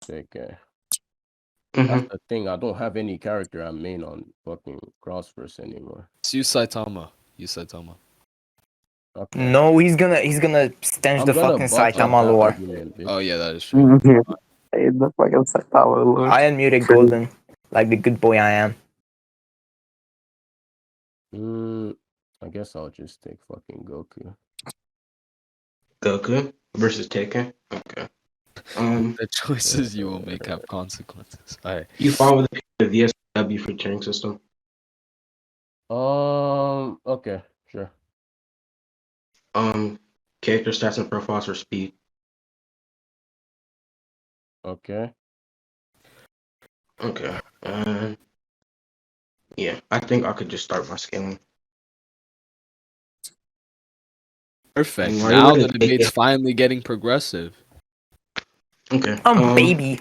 Tay-K. Mm-hmm. That's the thing. I don't have any character I'm main on fucking CrossFirst anymore. It's you Saitama. You Saitama. Okay. No, he's gonna stench I'm the gonna fucking buck up Saitama that lore. argument, bitch. Oh yeah, that is true. Hey, the fucking Saitama lord. I unmuted Golden, like the good boy I am. I guess I'll just take fucking Goku. Goku versus Tay-K. Okay. The choices you will make have consequences. Alright. You follow the VSW free training system? Okay, sure. Character stats and profiles for speed. Okay. Okay. Yeah, I think I could just start my scaling. Perfect. Are you Now ready the to debate's take it? finally getting progressive. Okay. Baby.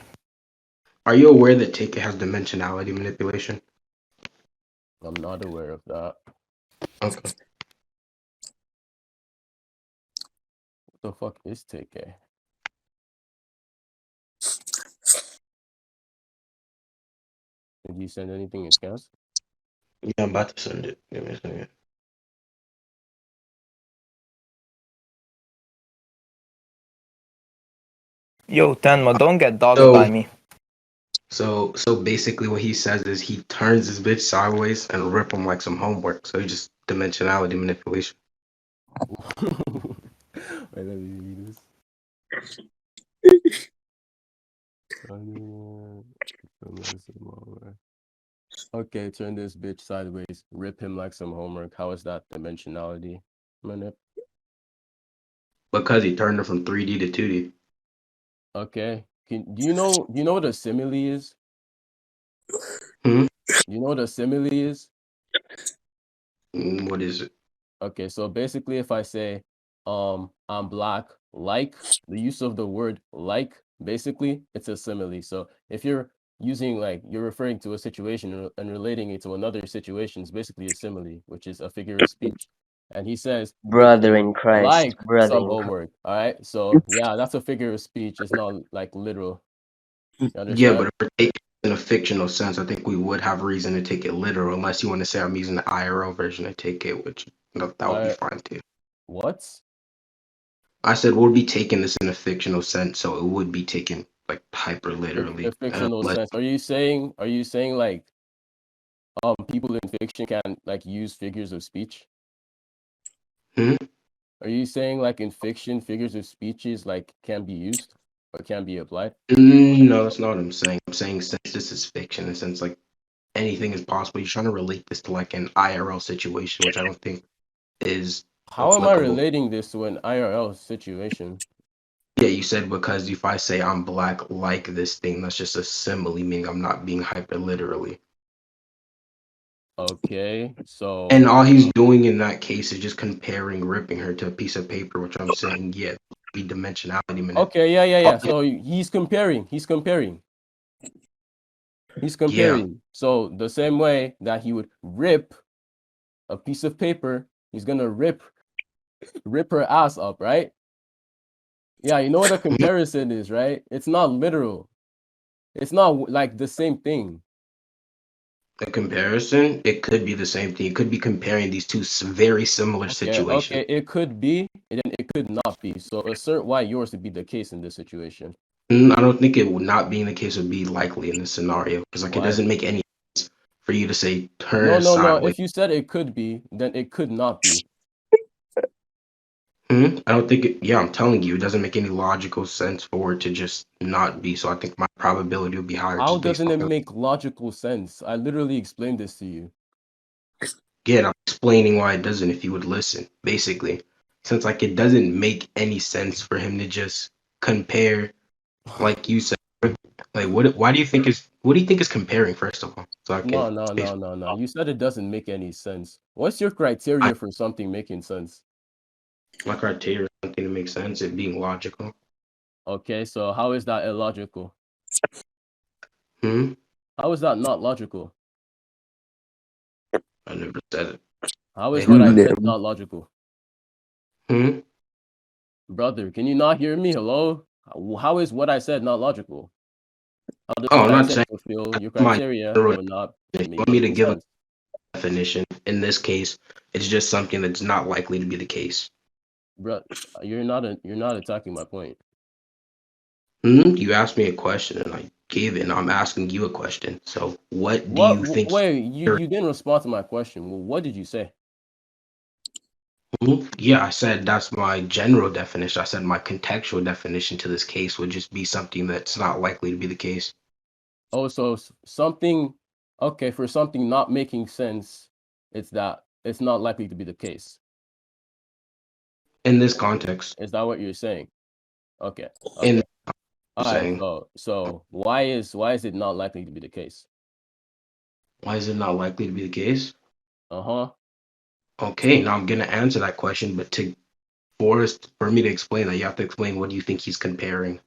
Are you aware that Take-It has dimensionality manipulation? I'm not aware of that. Okay. What the fuck is Tay-K? Did you send anything in scans? Yeah, I'm about to send it. Give me a second. Yo, Tenma, don't get dogged by me. So basically what he says is he turns his bitch sideways and rip him like some homework. So he just dimensionality manipulation. Wait, let me read this. Okay, turn this bitch sideways, rip him like some homework. How is that dimensionality manip? Because he turned it from 3D to 2D. Okay. Do you know what a simile is? Hmm? You know what a simile is? What is it? Okay, so basically if I say I'm black, like, the use of the word like, basically it's a simile. So if you're using, like, you're referring to a situation and relating it to another situation, it's basically a simile, which is a figure of speech. And he says Brother in Christ, like brother some in Christ. homework. All right, so yeah, that's a figure of speech. It's not like literal. You understand? Yeah, but if we're taking it in a fictional sense, I think we would have reason to take it literal, unless you want to say I'm using the IRL version of take it, which that would be fine too. What? I said we'll be taking this in a fictional sense, so it would be taken like hyper literally. A fictional sense. Are you saying like people in fiction can like use figures of speech? Hmm? Are you saying like in fiction figures of speeches like can be used or can be applied? No, that's not what I'm saying. I'm saying since this is fiction, in a sense like anything is possible. You're trying to relate this to like an IRL situation, which I don't think is How am I applicable. relating this to an IRL situation? Yeah, you said because if I say I'm black like this thing, that's just a simile, meaning I'm not being hyper literally. Okay, so And all he's doing in that case is just comparing ripping her to a piece of paper, which I'm saying, yeah, be dimensionality minute. okay, yeah. So he's comparing. Yeah. So the same way that he would rip a piece of paper, he's gonna rip her ass up, right? Yeah, you know what a comparison is, right? It's not literal. It's not like the same thing. A comparison, it could be the same thing. It could be comparing these two very similar situations. Okay, it could be, and then it could not be. So assert why yours would be the case in this situation. I don't think it would not being the case would be likely in this scenario because like Why? it doesn't make any sense for you to say turn No. sideways. If you said it could be, then it could not be. I don't think it. Yeah, I'm telling you, it doesn't make any logical sense for it to just not be. So I think my probability would be higher. How Just based doesn't it on make logical sense? I literally explained this to you. Yeah, I'm explaining why it doesn't. If you would listen, basically, since like it doesn't make any sense for him to just compare, like you said. Like what? Why do you think is? What do you think is comparing? First of all, so I can. No. You said it doesn't make any sense. What's your criteria for something making sense? My criteria is something to make sense. It being logical. Okay, so how is that illogical? How is that not logical? I never said it. How is what I said not logical? Brother, can you not hear me? Hello? How is what I said not logical? How does Oh, what I'm I not said saying fulfill your my criteria general will not definition. You make want me to any give a sense? definition? In this case, it's just something that's not likely to be the case. Bro, you're not attacking my point. You asked me a question and I gave it, and I'm asking you a question. So, what do you think? Wait, you didn't respond to my question. Well, what did you say? Yeah, I said that's my general definition. I said my contextual definition to this case would just be something that's not likely to be the case. Oh, so something, okay, for something not making sense, it's that it's not likely to be the case. In this context, Is that what you're saying? Okay, in okay. All right. saying, So why is it not likely to be the case? why is it not likely to be the case? Uh-huh. Okay, now I'm gonna answer that question, but for me to explain that, you have to explain what do you think he's comparing.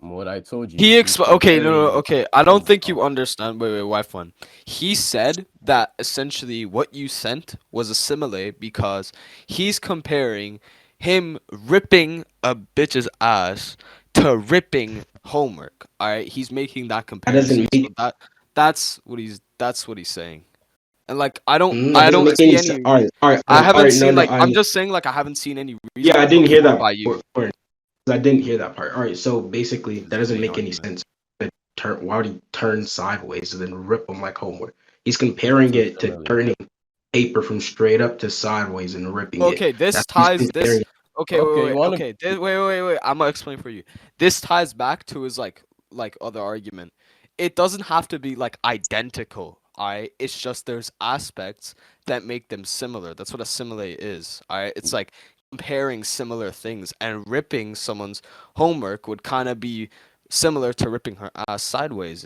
What I told you, He he's okay, no, comparing okay. I don't his think you understand. Wait, Whyfun. He said that essentially what you sent was a simile because he's comparing him ripping a bitch's ass to ripping homework. All right, he's making that That doesn't comparison. So make that's what he's saying. And like I don't that I doesn't don't make see any sense. any. All right, all right, I all haven't right. No, seen no, like I'm just saying like I haven't seen any reason yeah, I put didn't hear forth that by you. part. I didn't hear that part. All right, so basically, It's that your doesn't main make any argument. sense. Why would he turn sideways and then rip them like homework? He's because comparing it's a it to simile. turning paper from straight up to sideways and ripping it. Okay, this That's what he's ties this. comparing. Okay, Okay, you want to okay. Wait. I'm gonna explain for you. This ties back to his like other argument. It doesn't have to be like identical. Alright, it's just there's aspects that make them similar. That's what a simile is. Alright, it's like comparing similar things, and ripping someone's homework would kind of be similar to ripping her ass sideways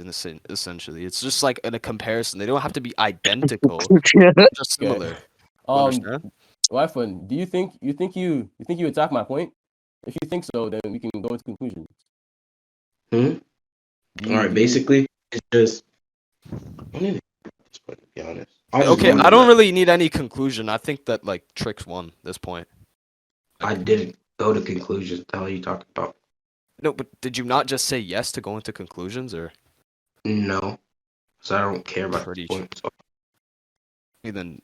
essentially. It's just like in a comparison. They don't have to be identical, just okay. similar. You understand? Wifun, do you think you attack my point? If you think so, then we can go into conclusions. Hmm? Do All you right, do you basically, it's just. I don't even at this point, to be honest. I was just Okay, going I on don't the. really need any conclusion. I think that like Trix won this point. I didn't go to conclusions. What the hell are you talking about? No, but did you not just say yes to go into conclusions, or No, so I don't care about this pretty? point. So Then,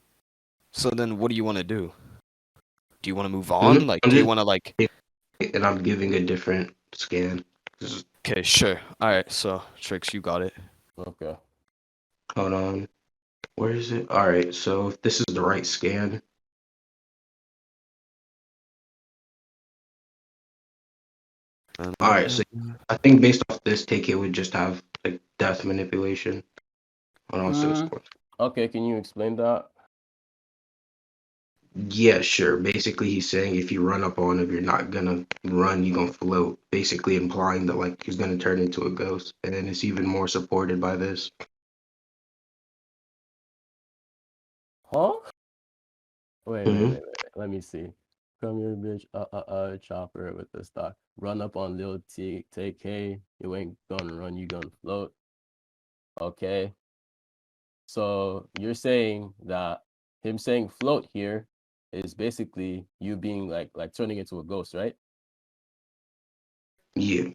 so then, what do you want to do? Do you want to move on? Mhm. Like, I'm do you just want to like? and I'm giving a different scan. Okay, sure. All right, so Trix, you got it. okay? Hold on. Where is it? All right, so if this is the right scan. All right, so I think based off this, Tay-K would just have like death manipulation. Hold on, so Mm, okay, can you explain that? yeah, sure. Basically, he's saying if you run up on him, you're not gonna run, you're gonna float. Basically, implying that like he's gonna turn into a ghost, and then it's even more supported by this. Huh? Wait, wait, Hmm. wait, wait, wait. Let me see. Come here, bitch. Chopper with the stock. Run up on Lil T. Tay-K. You ain't gonna run. You gonna float. Okay. So you're saying that him saying float here is basically you being like turning into a ghost, right? Yeah.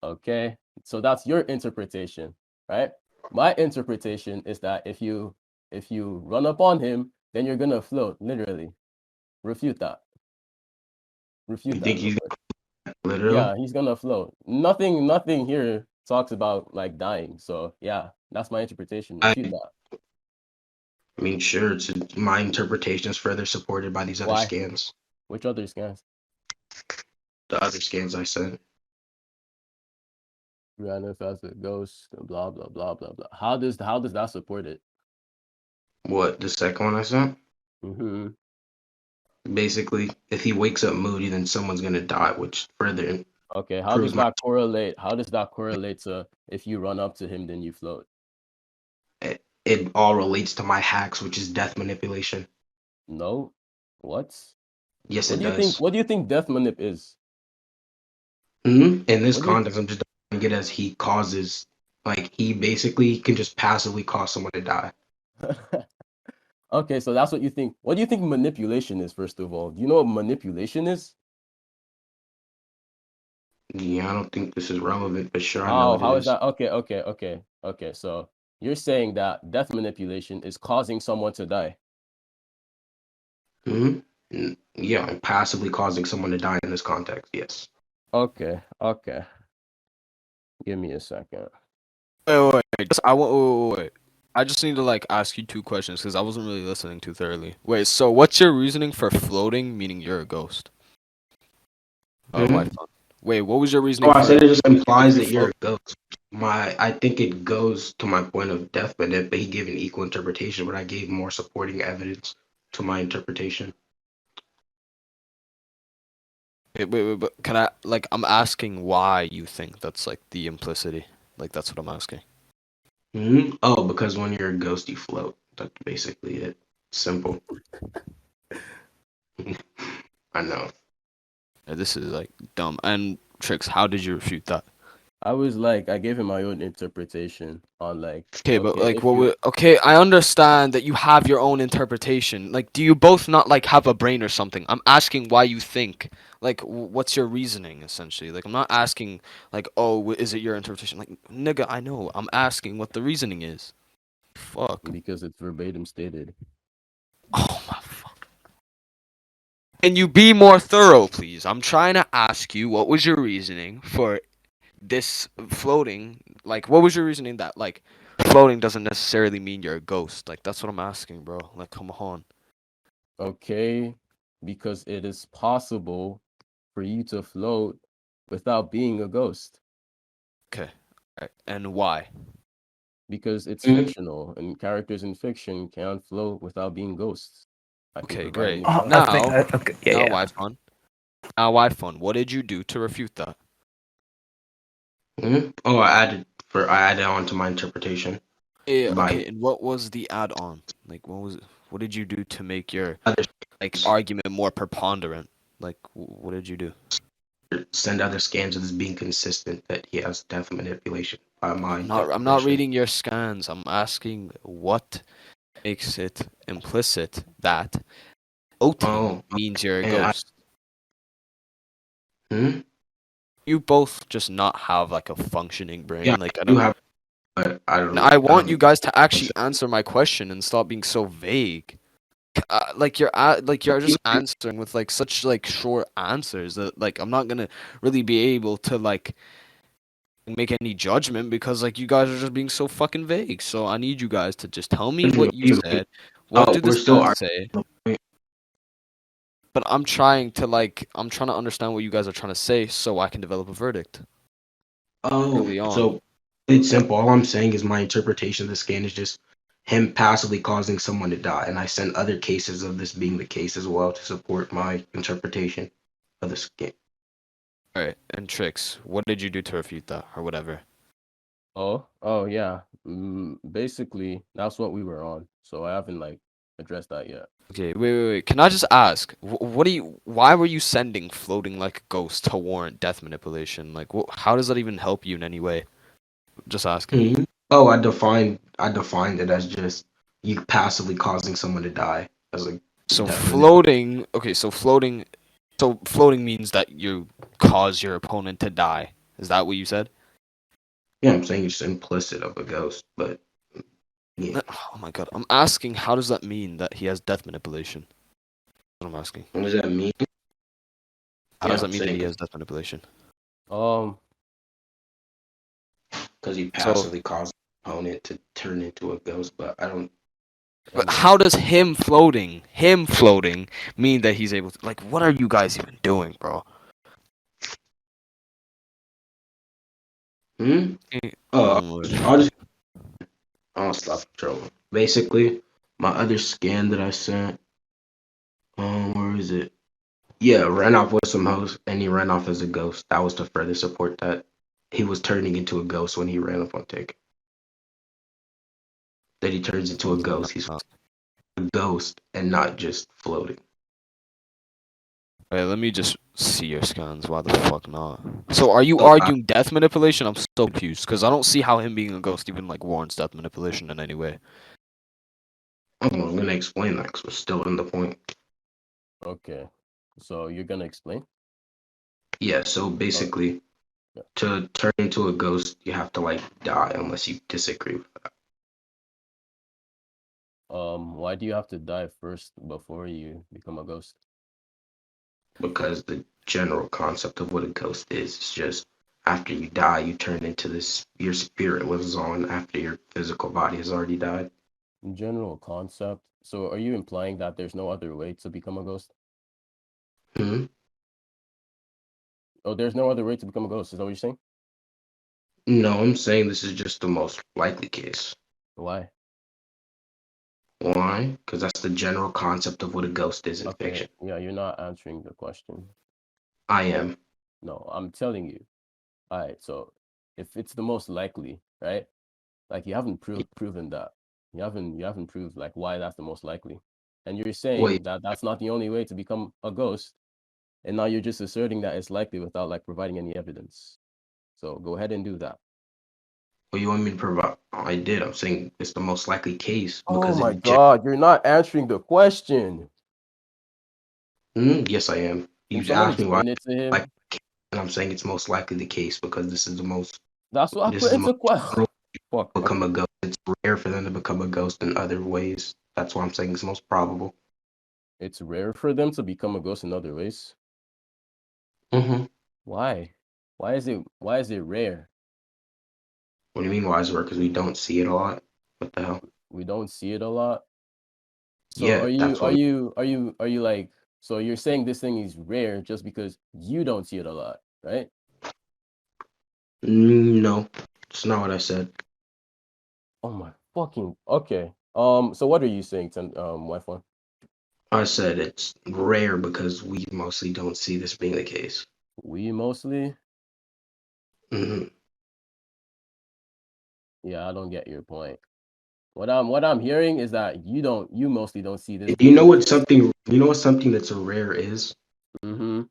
Okay. So that's your interpretation, right? My interpretation is that if you run up on him, then you're gonna float, literally. Refute that. You Refute think that real he's quick. literal? Yeah, he's gonna float. Nothing here talks about like dying. So yeah, that's my interpretation. I, Refute that. I mean, sure. My interpretation is further supported by these other Why? scans. Which other scans? The other scans I sent. Ran as a ghost, and blah blah blah blah blah. How does that support it? What, the second one I sent? Mm-hmm. Basically, if he wakes up moody, then someone's gonna die, which further Okay, how proves does my. that correlate? How does that correlate to if you run up to him, then you float? It all relates to my hacks, which is death manipulation. No. What? Yes, What it do you think? does. What do you think death manip is? In this What do context, I'm just defining it as he causes, like he basically can just passively cause someone to die. you? Okay, so that's what you think. What do you think manipulation is, first of all? Do you know what manipulation is? Yeah, I don't think this is relevant, but sure, I know it How is is. that? Okay. So you're saying that death manipulation is causing someone to die. Hmm. Yeah, I'm passively causing someone to die in this context. Yes. Okay. Give me a second. Wait. Wait. I just need to like ask you two questions because I wasn't really listening too thoroughly. Wait, so what's your reasoning for floating, meaning you're a ghost? Hmm. Whyfun. Wait, what was your Oh, reasoning I for said it just if implies you that you're float? a ghost. I think it goes to my point of death, but he gave an equal interpretation, but I gave more supporting evidence to my interpretation. Wait, but can I like I'm asking why you think that's like the implicity? Like that's what I'm asking. Hmm. Oh, because when you're a ghost, you float. That's basically it. Simple. I know. This is like dumb. And Trix, how did you refute that? I gave him my own interpretation on like, Okay, but okay, like if you okay, I understand that you have your own interpretation. Like do you both not like have a brain or something? I'm asking why you think. Like what's your reasoning essentially? Like I'm not asking like oh, is it your interpretation? Like nigga, I know. I'm asking what the reasoning is. Fuck. because it's verbatim stated. Oh my fuck. Can you be more thorough, please? I'm trying to ask you what was your reasoning for this floating? Like what was your reasoning that like floating doesn't necessarily mean you're a ghost? Like that's what I'm asking, bro. Like come on. Okay, because it is possible for you to float without being a ghost Okay. Alright. And why? because it's Mhm. fictional and characters in fiction can't float without being ghosts. I can Okay, provide an great. I example. think. Now, Okay. Yeah. now Yeah. why fun? Now why fun? What did you do to refute that? Mhm. Oh, I added on to my interpretation Yeah, by okay, and what was the add-on? Like what did you do to make your other like argument more preponderant? Like what did you do? send other scans of this being consistent that he has death manipulation by my I'm not definition. reading your scans. I'm asking what makes it implicit that floating Oh, means you're a and I ghost. hmm? You both just not have like a functioning Yeah, brain. Like I I do don't. have, but I And don't. I I want you don't. guys to actually answer my question and stop being so vague. Like you're just answering with like such like short answers that like I'm not gonna really be able to like make any judgment because like you guys are just being so fucking vague. So I need you guys to just tell me What what do you you mean? said. What Oh, do the we're still scans arguing. say? The point. But I'm trying to understand what you guys are trying to say so I can develop a verdict Oh, early on. so it's simple. All I'm saying is my interpretation of the scan is just him passively causing someone to die, and I sent other cases of this being the case as well to support my interpretation of the scan. All right, and Trix, what did you do to refute that or whatever? Oh yeah. Basically, that's what we were on. So I haven't like addressed that yet. Okay, wait. Can I just ask, what do you? Why were you sending floating like a ghost to warrant death manipulation? Like, how does that even help you in any way? Just asking. Mhm. Oh, I defined it as just you passively causing someone to die as a So death manipulation. floating. Okay, so floating. So floating means that you cause your opponent to die. Is that what you said? Yeah, I'm saying it's implicit of a ghost, but yeah. Oh my god, I'm asking. How does that mean that he has death manipulation? That's what I'm asking. What does that mean? How Yeah, does that I'm mean that saying he has death manipulation? Um, because you So, passively cause the opponent to turn into a ghost, but I don't. but and how does him floating, mean that he's able to? Like, what are you guys even doing, bro? Hmm? Oh Oh, my lord. I'll stop trolling. Basically, my other scan that I sent, where is it? Yeah, ran off with some host, and he ran off as a ghost. That was to further support that he was turning into a ghost when he ran up on Tay-K. That he turns into a ghost. He's a ghost and not just floating. Wait, let me just see your scans. Why the fuck not? So, are you Oh, arguing death manipulation? I'm so confused because I don't see how him being a ghost even like warrants death manipulation in any way. I'm gonna explain that because we're still in the point. okay. So you're gonna explain? Yeah, so Oh, basically, To turn into a ghost, you have to like die unless you disagree with that. Why do you have to die first before you become a ghost? Because the general concept of what a ghost is just after you die, you turn into this. Your spirit lives on after your physical body has already died. General concept. So are you implying that there's no other way to become a ghost? Hmm? Oh, there's no other way to become a ghost. Is that what you're saying? No, I'm saying this is just the most likely case. Why? Why? Because that's the general concept of what a ghost is in Okay, fiction. yeah, you're not answering the question. I am. No, I'm telling you. All right, so if it's the most likely, right? Like you haven't proven that. You haven't proved like why that's the most likely. And you're saying Wait, that that's not the only way to become a ghost, and now you're just asserting that it's likely without like providing any evidence. So go ahead and do that. what you want me to provide? I did. I'm saying it's the most likely case Oh because my it. God, you're not answering the question. Yes, I am. Can You someone asked me why, explain it to like, him? and I'm saying it's most likely the case because this is the most. That's what I This is put the most into question. Fuck. become Okay. a ghost. It's rare for them to become a ghost in other ways. That's why I'm saying it's most probable. It's rare for them to become a ghost in other ways. Mm-hmm. Why? Why is it rare? What do you mean why is it rare? Because we don't see it a lot. What the hell? We don't see it a lot. So Yeah, are you that's are what. you are you are you like so you're saying this thing is rare just because you don't see it a lot, right? No, it's not what I said. Oh my fucking okay. So what are you saying, Whyfun? I said it's rare because we mostly don't see this being the case. We mostly? Hmm. Yeah, I don't get your point. What I'm hearing is that you mostly don't see this You being know the what case. something? You know what something that's a rare is? Mm-hmm.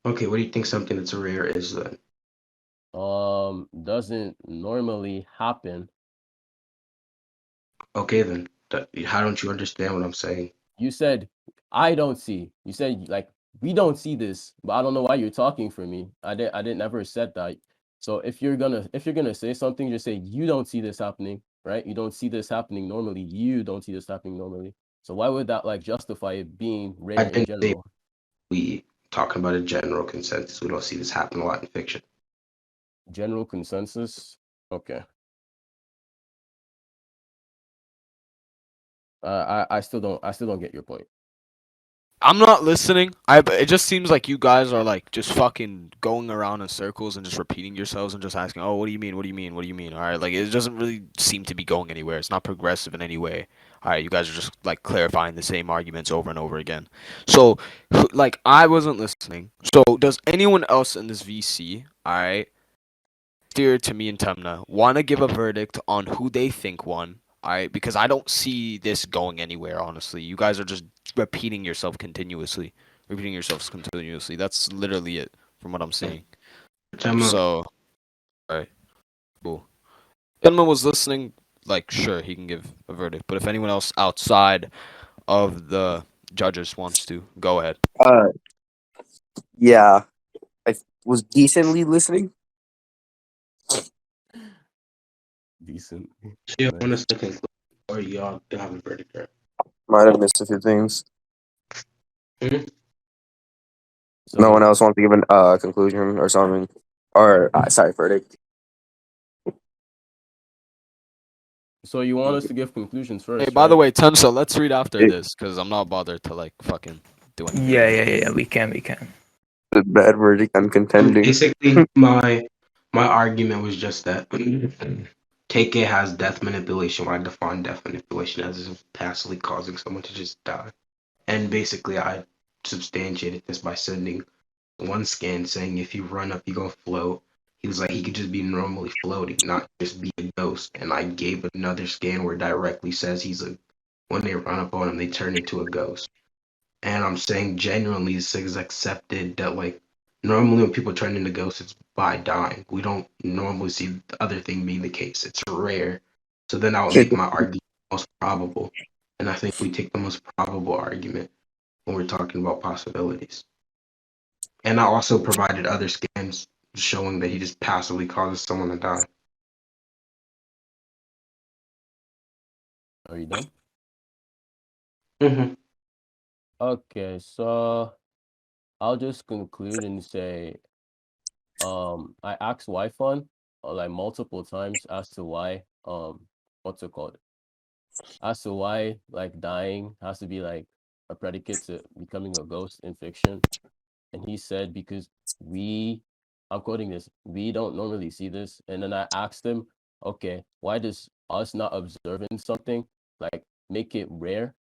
Okay, what do you think something that's a rare is then? Doesn't normally happen. Okay, then. How don't you understand what I'm saying? You said I don't see. You said like we don't see this, but I don't know why you're talking for me. I didn't ever said that. So if you're gonna say something, just say you don't see this happening, right? You don't see this happening normally. You don't see this happening normally. So why would that like justify it being I rare in didn't say general? we talking about a general consensus. We don't see this happen a lot in fiction. General consensus. Okay. I still don't get your point. I'm not listening. It just seems like you guys are like just fucking going around in circles and just repeating yourselves and just asking, "Oh, what do you mean? What do you mean? What do you mean?" All right, like it doesn't really seem to be going anywhere. It's not progressive in any way. All right, you guys are just like clarifying the same arguments over and over again. So, like I wasn't listening. So, does anyone else in this VC, all right, steer to me and Temna, want to give a verdict on who they think won? All right, because I don't see this going anywhere. Honestly, you guys are just repeating yourself continuously, repeating yourselves continuously. That's literally it from what I'm seeing. Time out. So, all right, cool. If anyone was listening, like, sure, he can give a verdict. But if anyone else outside of the judges wants to, go ahead. Yeah, I was decently listening. Decent. So you want Nice. us to conclude, or y'all have a verdict? Right? Might have missed a few things. Mhm. No one So else wants to give an conclusion or something, or sorry, verdict. so you want us to give conclusions Hey, first, by the right? way, Tenso, let's read after It, this because I'm not bothered to like fucking do anything. Yeah. We can. the bad verdict. I'm contending. Basically, my argument was just that Tay-K has death manipulation. What I define death manipulation as is passively causing someone to just die. And basically, I substantiated this by sending one scan saying if you run up, you gonna float. He was like he could just be normally floating, not just be a ghost. And I gave another scan where it directly says he's a when they run up on him, they turn into a ghost. And I'm saying genuinely, this is accepted that like normally when people turn into ghosts, it's by dying. We don't normally see the other thing being the case. It's rare. So then I would make my argument most probable. And I think we take the most probable argument when we're talking about possibilities. And I also provided other scans showing that he just passively causes someone to die. Are you done? Mm-hmm. Okay, so I'll just conclude and say, I asked Whyfun like multiple times as to why, what's it called? As to why like dying has to be like a predicate to becoming a ghost in fiction. And he said because we, I'm quoting this, we don't normally see this. And then I asked him, okay, why does us not observing something like make it rare?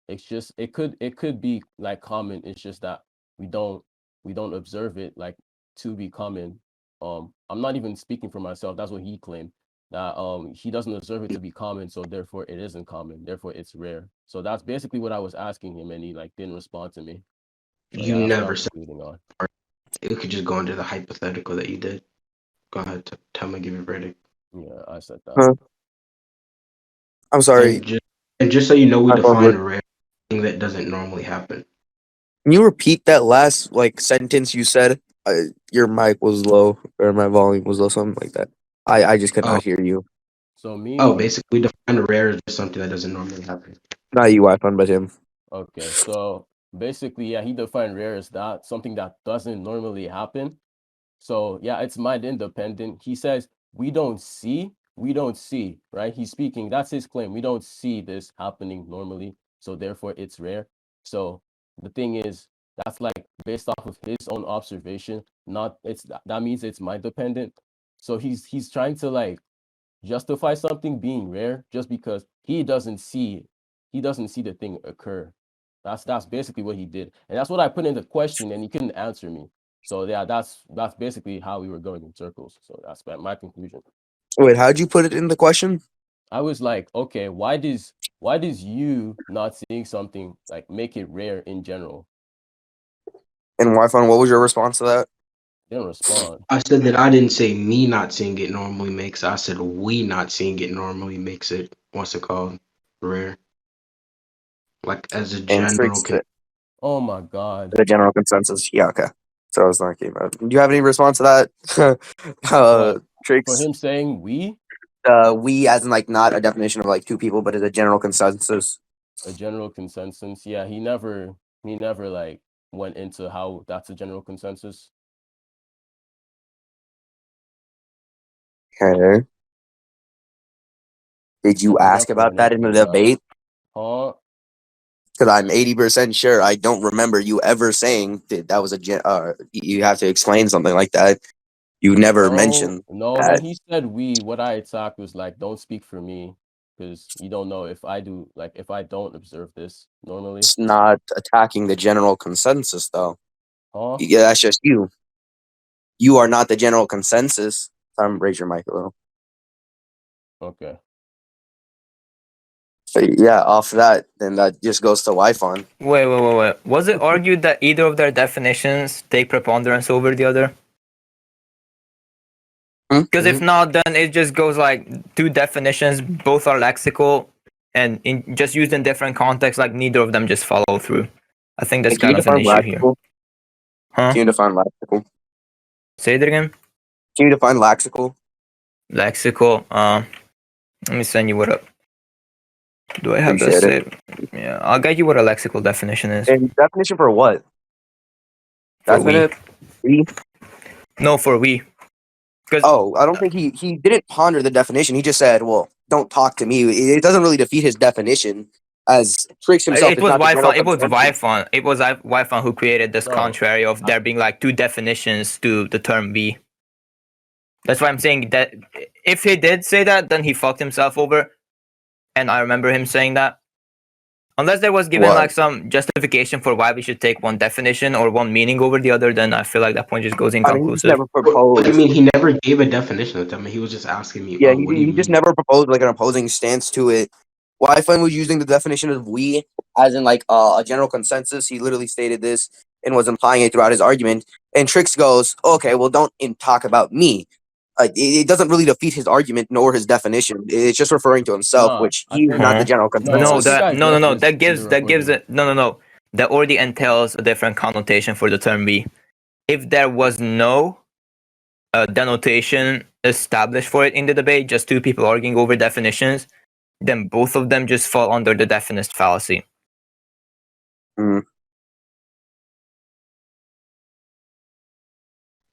It's just it could be like common. It's just that we don't we don't observe it like to be common. I'm not even speaking for myself. That's what he claimed. That he doesn't observe it to be common, so therefore it isn't common. Therefore it's rare. So that's basically what I was asking him, and he like didn't respond to me. So You yeah, that's what never I'm said concluding on. it. Could just go into the hypothetical that you did. Go ahead, tell me, give your verdict. Yeah, I said that. Huh? I'm sorry. And just so you know, we I found define it. rare thing that doesn't normally happen. Can you repeat that last like sentence you said? Your mic was low or my volume was low, something like that. I just could Oh, not hear you. So me, basically, we define rare as just something that doesn't normally happen. Not you, Wi-Fi, but him. okay. So basically, yeah, he defined rare as that something that doesn't normally happen. So yeah, it's mind independent. He says we don't see, right? He's speaking, that's his claim. We don't see this happening normally, so therefore it's rare. So the thing is, that's like based off of his own observation, not it's that means it's mind dependent. So he's trying to like justify something being rare just because he doesn't see the thing occur. That's basically what he did, and that's what I put in the question, and he couldn't answer me. So yeah, that's basically how we were going in circles. So that's my conclusion. Wait, how'd you put it in the question? I was like, okay, why does you not seeing something like make it rare in general? And Wi-Fi, what was your response to that? Didn't respond. I said that I didn't say me not seeing it normally makes. I said we not seeing it normally makes it. What's it called? Rare. Like as a And general. Trix, Oh my god. the general consensus. Yeah, okay. So I was thinking about. Do you have any response to that? What for Trix, him saying we we as in like not a definition of like two people, but as a general consensus. a general consensus? Yeah, he never like went into how that's a general consensus. Okay. Did you He ask never about went that in the into that. debate? Huh? Because I'm 80% sure I don't remember you ever saying that was you have to explain something like that. You never No, mentioned no. When that. he said we, what I attacked was like, don't speak for me, because you don't know if I do, like, if I don't observe this normally. It's not attacking the general consensus, though. Huh? Yeah, that's just you. You are not the general consensus. Raise your mic a little. Okay. But yeah, off that, then that just goes to Wi-Fi. Wait. Was it argued that either of their definitions take preponderance over the other? Because if not, then it just goes like two definitions, both are lexical, and just used in different contexts, like neither of them just follow through. I think that's Can you kind of an define issue here. lexical? Huh? Can you define lexical? Say it again. Can you define lexical? Lexical. Let me send you what a. Do I have this Appreciate it. saved? Yeah, I'll get you what a lexical definition is. And definition for what? For Definite. We. No, for we. Because Oh, I don't think he didn't ponder the definition. He just said, "Well, don't talk to me." It doesn't really defeat his definition, as Trix himself it is was not the general Whyfun. It was consensus. Whyfun. It was Whyfun who created this No. contrary of I, there being like two definitions to the term we. That's why I'm saying that if he did say that, then he fucked himself over. And I remember him saying that. Unless there was given What? like some justification for why we should take one definition or one meaning over the other, then I feel like that point just goes I mean, he just inconclusive. never What do you proposed. mean? He never gave a definition of them. He was just asking me, Yeah, what do you he just mean? never proposed like an opposing stance to it. Wi-Fi was using the definition of "we" as in like a general consensus. He literally stated this and was implying it throughout his argument. And Trix goes, "Okay, well, don't talk about me." It doesn't really defeat his argument nor his definition. It's just referring to himself, nah, which I he's think not the Huh? general no, I No, consensus. think that I no no addressed no. this That in the gives recording. it no. That already entails a different connotation for the term we. If there was no a denotation established for it in the debate, just two people arguing over definitions, then both of them just fall under the definite fallacy.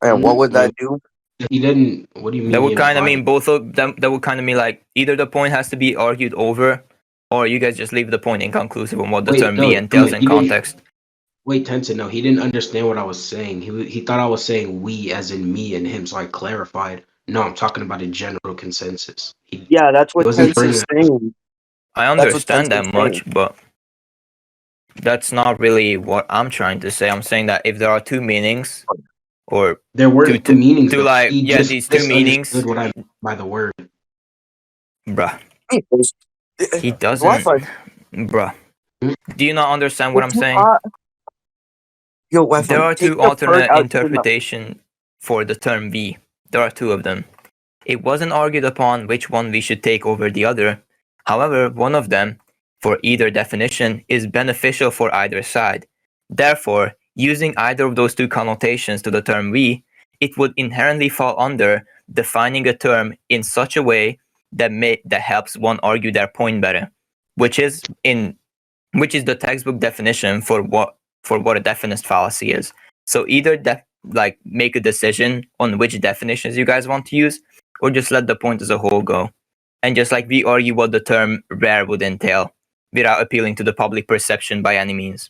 And what would that do? He didn't. What do you mean? That he would kind of implied mean it? both of them. That would kind of mean like either the point has to be argued over, or you guys just leave the point inconclusive on what the Wait, term no, "we" entails in he didn't. context. Wait, Tencent, no, he didn't understand what I was saying. He thought I was saying we as in me and him, so I clarified. No, I'm talking about a general consensus. Yeah, that's He what wasn't Tense bringing is it. saying. I That's what understand Tense is that much, but that's not really what I'm trying to say. I'm saying that if there are two meanings, or There weren't two meanings to though. like, He yeah, just these two meanings, misunderstood what I meant by the word. bruh, he saying. doesn't, Wi-Fi. bruh. Hmm? Do you not understand what I'm It's too saying? hot. Yo, There Wi-Fi, are take two the perk alternate out. interpretation for the term "we." There are two of them. It wasn't argued upon which one we should take over the other. However, one of them, for either definition, is beneficial for either side. Therefore, using either of those two connotations to the term "we," it would inherently fall under defining a term in such a way that helps one argue their point better, which is the textbook definition for what a definite fallacy is. So either like make a decision on which definitions you guys want to use, or just let the point as a whole go, and just like we argue what the term "rare" would entail, without appealing to the public perception by any means.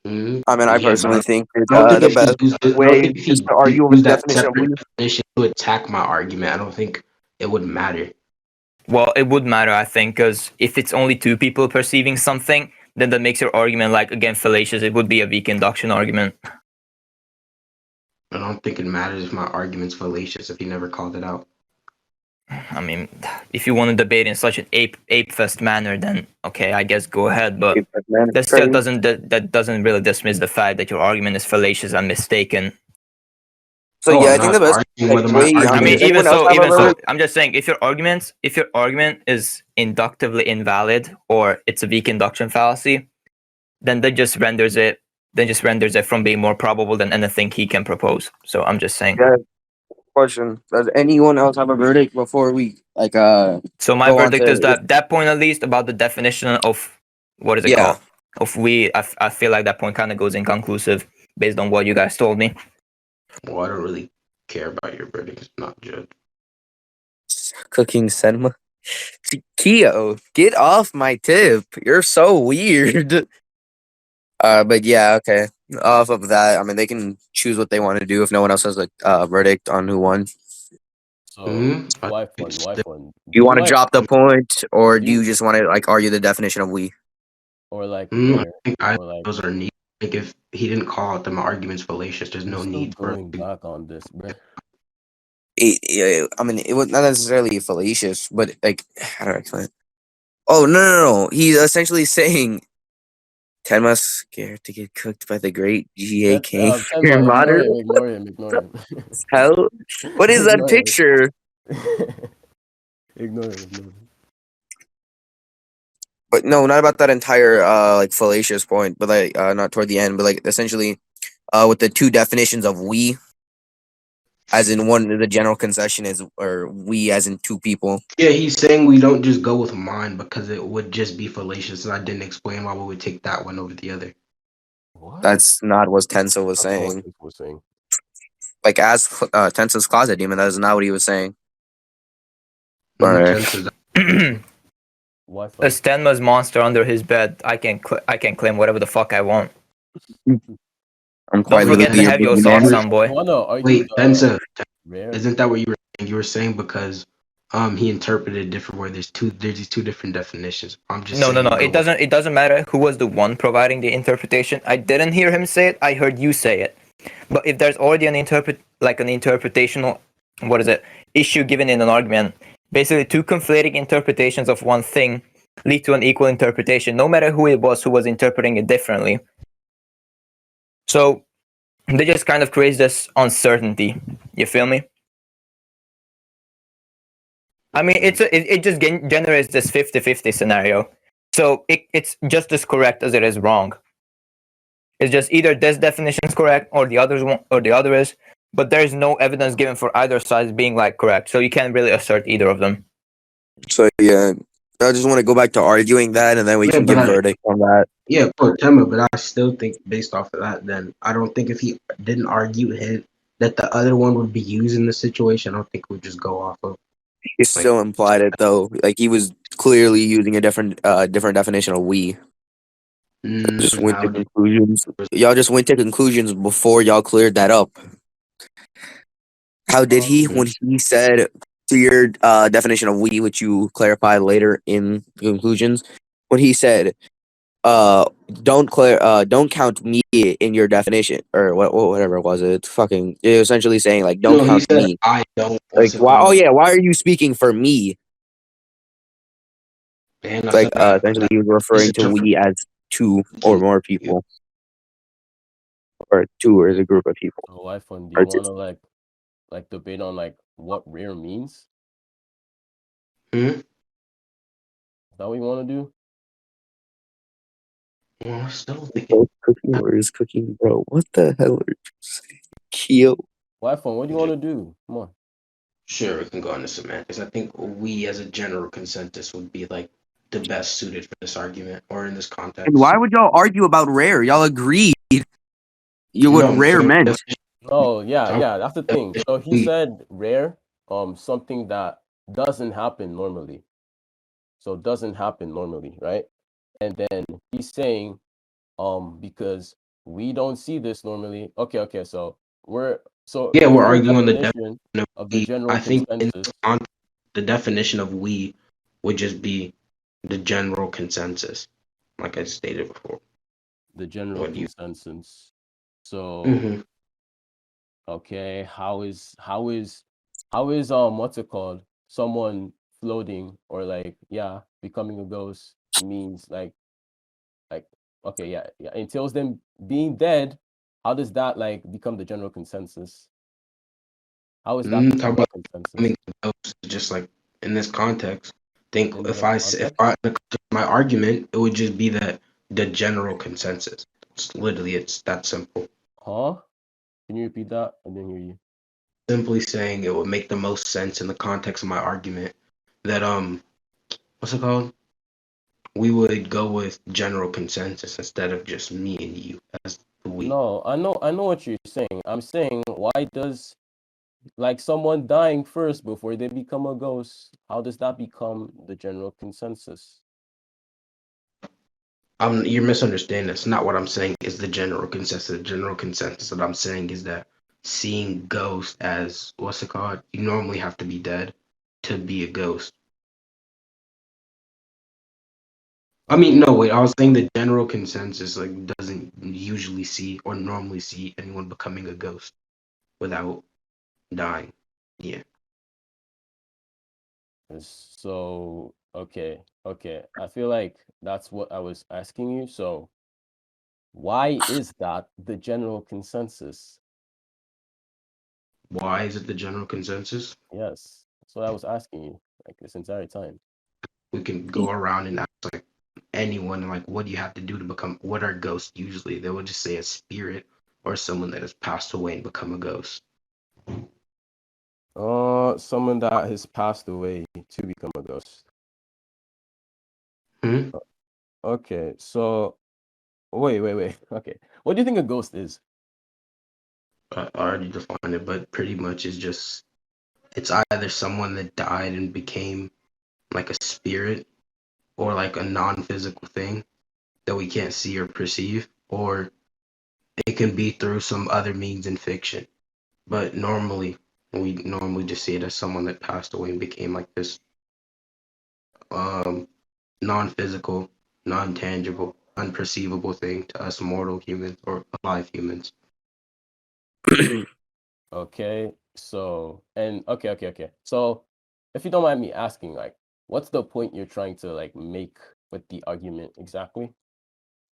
Mhm. I mean, I Yeah, but personally think I don't think the if he best used it, I don't way think if is he to argue over the used that definition of separate we. definition to attack my argument, I don't think it would matter. Well, it would matter, I think, because if it's only two people perceiving something, then that makes your argument, like, again, fallacious. It would be a weak induction argument. I don't think it matters if my argument's fallacious if he never called it out. I mean, if you want to debate in such an ape-fest manner, then okay, I guess go ahead. But Man, that still crazy. that doesn't really dismiss the fact that your argument is fallacious and mistaken. So Oh, yeah, I'm I think not the best arguing whether my way. I argument mean, is. Anyone else have a even so, verdict? I'm just saying, if your argument is inductively invalid or it's a weak induction fallacy, then that just renders it from being more probable than anything he can propose. So I'm just saying. Yeah. Question: does anyone else have a verdict before we So my go on verdict is to? that point, at least, about the definition of what is it Yeah. called, of "we." I feel like that point kind of goes inconclusive based on what you guys told me. Well, I don't really care about your verdict. It's not judge. Cooking cinema. Keo, get off my tip. You're so weird. But yeah, okay. Off of that, I mean, they can choose what they want to do if no one else has a verdict on who won. So I why think fun? it's Why still- fun? Do you want to drop the point, or do you just want to like argue the definition of we? or like I rare think or like those are neat. I think if he didn't call out that my argument's fallacious, there's we're no still need for going back on this, bruh. I mean, it was not necessarily fallacious, but like, how do I explain it? Oh no! He's essentially saying Tenma's scared to get cooked by the great GAK Tenma, ignore modder. him, ignore him, ignore him. Hell, what is that Ignore him. picture? Ignore him, ignore him. But no, not about that entire like fallacious point, but like not toward the end, but like essentially with the two definitions of we, as in one, the general concession is, or we as in two people. Yeah, he's saying we don't just go with mine because it would just be fallacious, and I didn't explain why we would take that one over the other. What? That's not what Tenso was That's not what saying. people were saying. Like as Tenso's closet demon, that is not what he was saying. Tenses- Why A fun? Stenma's monster under his bed. I can claim whatever the fuck I want. I'm Don't quite forget to literally a have your boogeyman. socks on, boy. Wanna argue Wait, the Tensa, rare? isn't that what you were saying? You were saying because he interpreted it different where there's these two different definitions. I'm just No. saying It doesn't matter who was the one providing the interpretation. I didn't hear him say it. I heard you say it. But if there's already an interpretational, what is it, issue given in an argument, basically two conflating interpretations of one thing lead to an equal interpretation, no matter who it was who was interpreting it differently. So they just kind of creates this uncertainty. You feel me? I mean, it just generates this 50-50 scenario. So it's just as correct as it is wrong. It's just either this definition is correct or the other is, but there's no evidence given for either side being like correct. So you can't really assert either of them. So yeah, I just want to go back to arguing that, and then we Yeah, can but give verdict on that. Yeah, for Tema, but I still think based off of that, then I don't think if he didn't argue him that the other one would be used in the situation, I don't think it would just go off of He like still implied it though, like he was clearly using a different definition of we. Just went how to conclusions. Y'all just went to conclusions before y'all cleared that up. How did he when he said to your definition of we, which you clarified later in conclusions, when he said don't count me in your definition or whatever it was, it's fucking it was essentially saying like don't no, he count said me. I don't Like what's it why? Oh called? yeah, why are you speaking for me? And I It's like said that, essentially he was this referring is to different. we as two or more people, or two as a group of people. So Whyfun, do Or you two. want to like debate on like what rare means? Hmm? Is that what you want to do? Well, I still thinking. Both cooking or is cooking, bro? What the hell are you saying? Kyo? Whyfun, what do you want to do? Come on. Sure, we can go into semantics. I think we as a general consensus would be like the best suited for this argument or in this And context. why would y'all argue about rare? Y'all agreed you what No, I'm rare saying meant. Oh yeah, I'm yeah, that's the thing. So he we said rare, something that doesn't happen normally. So doesn't happen normally, right? And then he's saying, because we don't see this normally. Okay, so yeah, we're within the arguing on the definition definition of of the we. general I think in consensus, this context, the definition of we would just be the general consensus, like I stated before. the general What do you? consensus. So Mm-hmm. okay, how is what's it called? Someone floating or like yeah, becoming a ghost means like okay, yeah, entails them being dead. How does that like become the general consensus? How is that the Talk general about consensus becoming a ghost, just like in this context. Think in if this if context? my argument, it would just be that the general consensus. It's that simple. Huh? Can you repeat that? I didn't hear you. Simply saying it would make the most sense in the context of my argument that what's it called? We would go with general consensus instead of just me and you as the we. No, I know what you're saying. I'm saying why does like someone dying first before they become a ghost, how does that become the general consensus? You're misunderstanding. That's not what I'm saying. Is the general consensus? The general consensus that I'm saying is that seeing ghost as what's it called? You normally have to be dead to be a ghost. I mean, Okay. no, wait. I was saying the general consensus like doesn't usually see or normally see anyone becoming a ghost without dying. Yeah. So, okay. I feel like that's what I was asking you. So, why is that the general consensus? Why is it the general consensus? Yes, that's what I was asking you like this entire time. We can go around and ask like anyone like what do you have to do to become what are ghosts usually? They would just say a spirit or someone that has passed away and become a ghost. Someone that has passed away to become a ghost. Hmm? Okay, so wait. Okay, what do you think a ghost is? I already defined it, but pretty much it's either someone that died and became like a spirit or like a non-physical thing that we can't see or perceive, or it can be through some other means in fiction. But we normally just see it as someone that passed away and became like this um non-physical, non-tangible, unperceivable thing to us mortal humans or alive humans. Okay, so and okay. So, if you don't mind me asking, like, what's the point you're trying to like make with the argument exactly?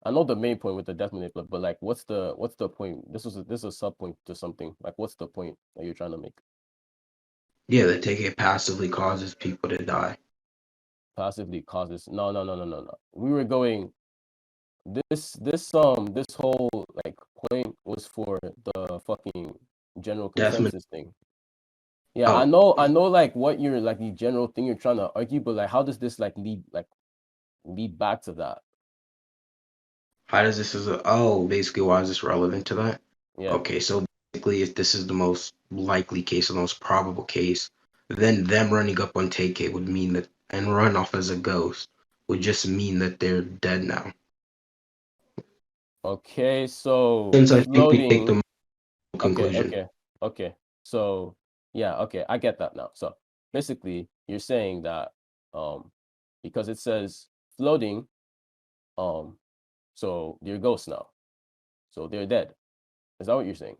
I know the main point with the death manipulator, but like, what's the point? This is a sub point to something. Like, what's the point that you're trying to make? Yeah, the Tay-K passively causes people to die. Passively causes no. We were going this whole like point was for the fucking general Definitely. consensus thing. Yeah, I Oh, know, like what you're like the general thing you're trying to argue, but like, how does this like lead back to that? how does this basically why is this relevant to that? Yeah. Okay, so basically if this is the most likely case, the most probable case, then them running up on Tay-K would mean that and run off as a ghost would just mean that they're dead now. Okay, so Since I think we take floating. the conclusion. Okay. So yeah, okay, I get that now. So basically, you're saying that because it says floating, so they're ghosts now, so they're dead. Is that what you're saying?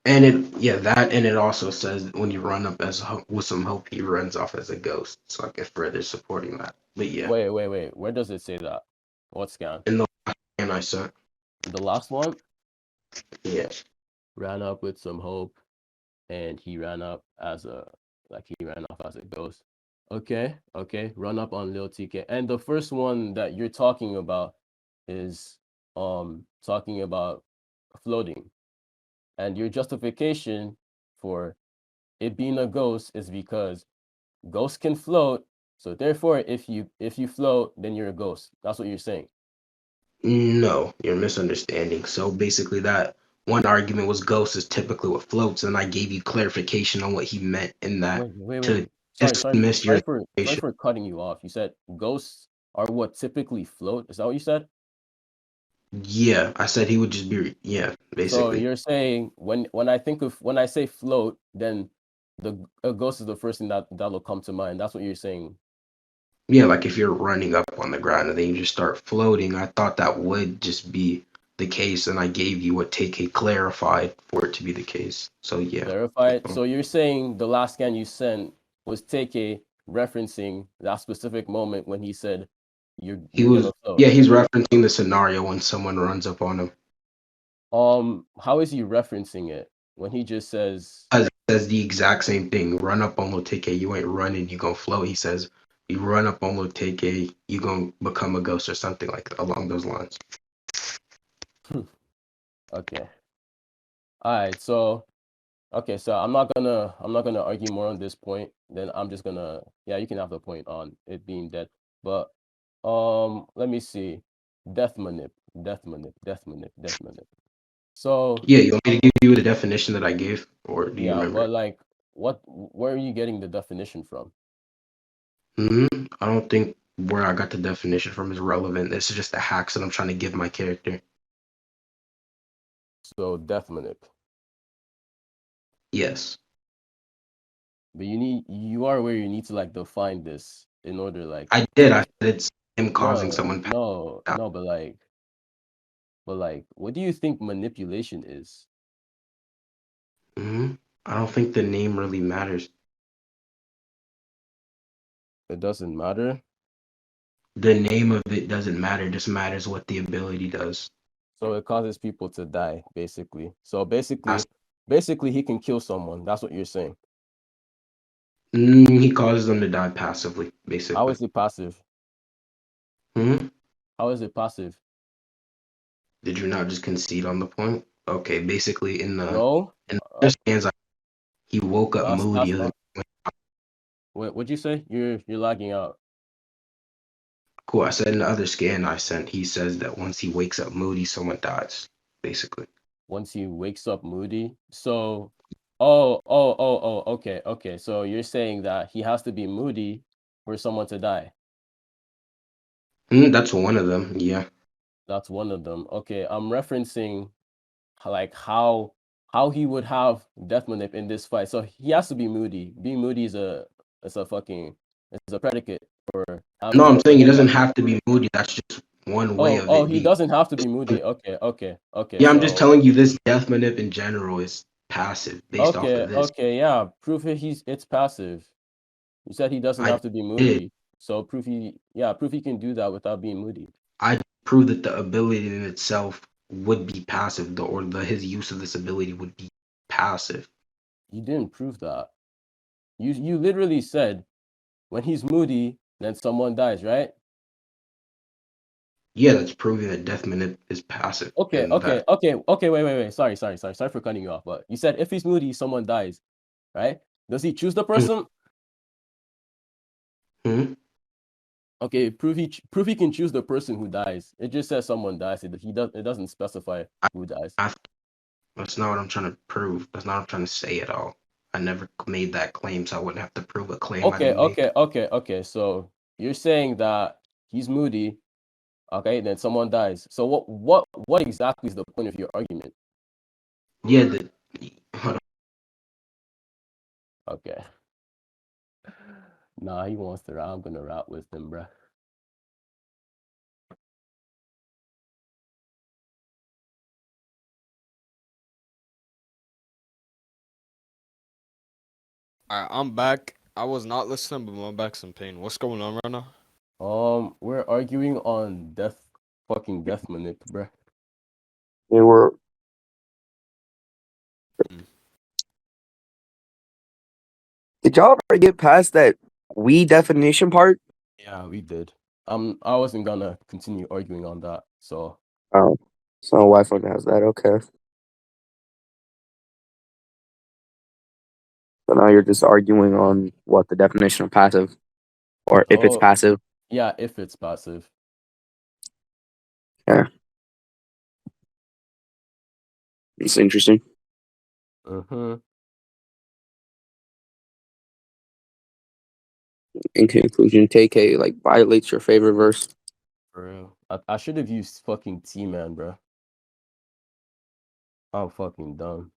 And it also says when you run up with some hope, he runs off as a ghost. So I guess further supporting that. But yeah, Wait. Where does it say that? What scan? in the and I said, The last one yeah, ran up with some hope, and he ran up as a he ran off as a ghost. Okay, run up on Lil TK. And the first one that you're talking about is talking about floating. And your justification for it being a ghost is because ghosts can float. So therefore, if you float, then you're a ghost. That's what you're saying. no, you're misunderstanding. So basically, that one argument was ghost is typically what floats, and I gave you clarification on what he meant in that to Wait. dismiss your Sorry situation. for cutting you off. You said ghosts are what typically float. Is that what you said? Yeah, I said he would just be So basically. you're saying when I say float, then a ghost is the first thing that'll come to mind. That's what you're saying. Yeah, like if you're running up on the ground and then you just start floating, I thought that would just be the case, and I gave you what Tay-K clarified for it to be the case. So yeah, Clarified. So you're saying the last scan you sent was Tay-K referencing that specific moment when he said he you're was gonna float. yeah, he's referencing the scenario when someone runs up on him. How is he referencing it when he just says As says the exact same thing. Run up on Tay-K, you ain't running, you gonna float. He says you run up on Tay-K, you gonna become a ghost or something like that, along those lines. okay. All right. So okay, so I'm not gonna argue more on this point. Then I'm just gonna you can have the point on it being dead. But let me see. Death manip. So Yeah, you want me to give you the definition that I gave, or do you yeah, remember? but like where are you getting the definition from? I don't think where I got the definition from is relevant. This is just the hacks that I'm trying to give my character. So death manip. Yes, But you are where you need to like define this in order like I did. I said it's him causing no, someone. no, but like what do you think manipulation is? hmm I don't think the name really matters. It doesn't matter. The name of it doesn't matter. Just matters what the ability does. So it causes people to die, basically. So That's- basically, he can kill someone. That's what you're saying. He causes them to die passively, How basically. is it passive? hmm How is it passive? Did you not just concede on the point? Okay, basically No. in the other scans, he woke up That's moody. what'd you say? You're lagging out. Cool. I said in the other scan I sent, he says that once he wakes up moody, someone dies, basically. Once he wakes up moody. So, okay. So you're saying that he has to be moody for someone to die. That's one of them. Yeah. That's one of them. Okay, I'm referencing like how he would have death manip in this fight. So he has to be moody. Being moody is a fucking it's a predicate for No, I'm for saying he him doesn't having. have to be moody. That's just one way of Oh, it he being. doesn't have to be moody. Okay. Yeah, I'm just So telling you this death manip in general is passive based off of this. yeah. Proof it's passive. You said he doesn't I have to be did. moody. So proof he can do that without being moody. I proved that the ability in itself would be passive, his use of this ability would be passive. You didn't prove that. You literally said when he's moody, then someone dies, right? Yeah, that's proving that death minute is passive. Okay, And okay, that okay, okay. Wait. Sorry for cutting you off. But you said if he's moody, someone dies, right? Does he choose the person? Hmm? Okay, prove he can choose the person who dies. It just says someone dies. It doesn't specify who dies. That's not what I'm trying to prove. That's not what I'm trying to say at all. I never made that claim, so I wouldn't have to prove a claim I didn't make. Okay. So you're saying that he's moody, okay, then someone dies. So what exactly is the point of your argument? Yeah, hold on. Okay. Nah, he wants to rap. I'm gonna rap with him, bruh. Alright, I'm back. I was not listening, but my back's in pain. What's going on right now? We're arguing on fucking death manip, bruh. They were. Mm. Did y'all ever get past that we definition part? Yeah, we did. I wasn't gonna continue arguing on that. So Oh, so Whyfun has that. Okay. So now you're just arguing on what the definition of passive, or if it's oh passive. yeah, if it's passive. Yeah, it's interesting. Mm-hmm. In conclusion, Tay-K like violates your favorite verse. For real. I should have used fucking T-Man, bruh. I'm fucking dumb.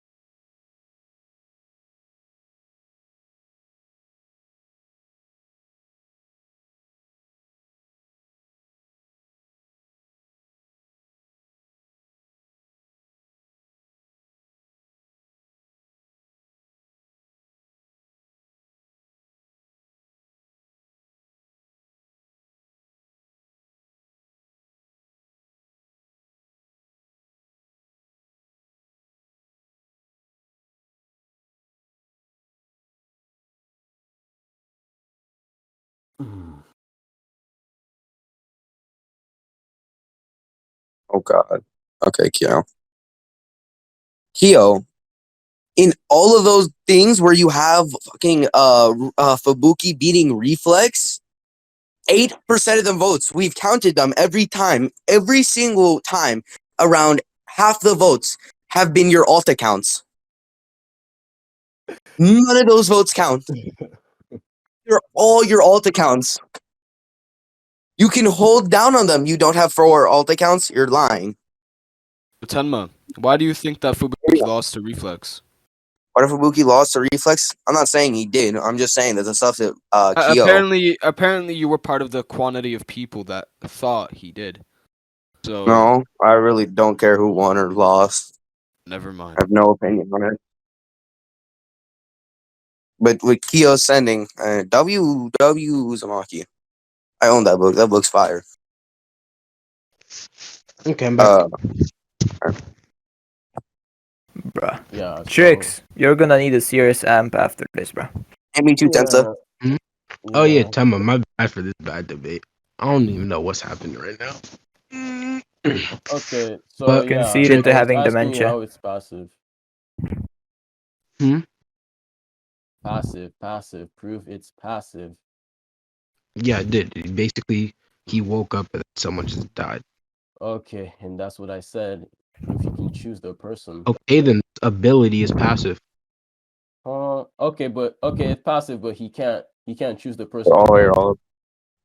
Oh God. Okay, Kyo. Kyo. In all of those things where you have fucking Fubuki beating Reflex, 8% of the votes, we've counted them every time, every single time, around half the votes have been your alt accounts. None of those votes count. They're all your alt accounts. You can hold down on them. You don't have 4 alt accounts, you're lying. Tenma, why do you think that Fubuki lost to Reflex? What if Fubuki lost to Reflex? I'm not saying he did. I'm just saying that the stuff that Kyo. Apparently, you were part of the quantity of people that thought he did. So No, I really don't care who won or lost. never I mind. have no opinion on it. But with Kyo sending W Uzumaki, I own that book. That book's fire. Okay, I'm back. Bruh. Yeah, so Trix, you're gonna need a serious amp after this, bruh. And me too, Tensa. yeah, Oh yeah, yeah. Tema, my bad for this bad debate. I don't even know what's happening right now. Okay, so But yeah, Concede into so he's having asking you dementia. how it's passive. Hmm? Passive. Prove it's passive. Yeah, I did. Basically, he woke up and someone just died. Okay, and that's what I said. Prove he can choose the person. Okay, then ability is passive. Okay, it's passive, but he can't choose the person They're who all your dies. alts.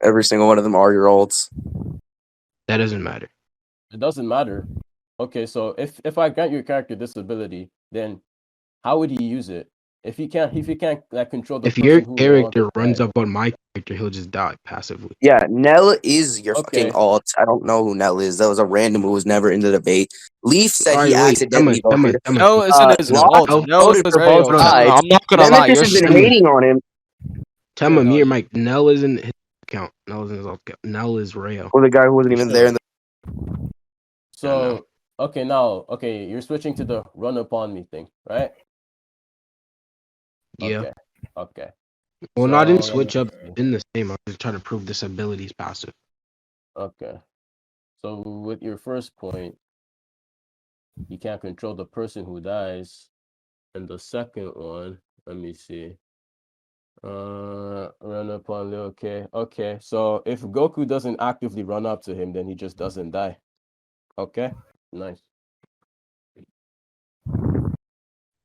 Every single one of them are your alts. That doesn't matter. It doesn't matter. Okay, so if I grant your character this ability, then how would he use it? If he can't like control the If your person who wants character to runs die. up on my character, he'll just die passively. Yeah, Nell is your fucking Okay. alt. I don't know who Nell is. That was a random who was never in the debate. Leaf said All he right, wait. accidentally voted. No, isn't his Lost alt. No, voted is for both Rayo. sides. Tenma, I'm not gonna lie. Nemesis You're has been stupid. hating on him. Tema, no, me or Mike, Nell isn't his account. Nell isn't his account. Nell is Rayo. Or the guy who wasn't even there in the. So okay, you're switching to the run upon me thing, right? Yeah. Okay. Well, no, I didn't So, switch let up me see. in the same. I was trying to prove this ability is passive. Okay. So with your first point, you can't control the person who dies. And the second one, let me see. Run up on Lil K. Okay, so if Goku doesn't actively run up to him, then he just doesn't die. Okay, nice.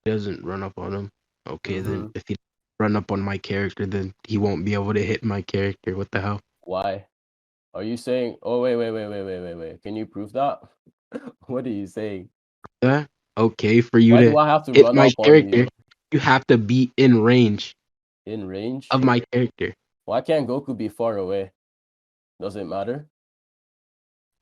Doesn't run up on him. Okay, then Mhm. if he run up on my character, then he won't be able to hit my character. What the hell? Why? Are you saying? Oh, wait. Can you prove that? What are you saying? Yeah. Okay, for you Why do to I have to hit run my up on character, you you have to be in range in range? of my character. Why can't Goku be far away? Does it matter?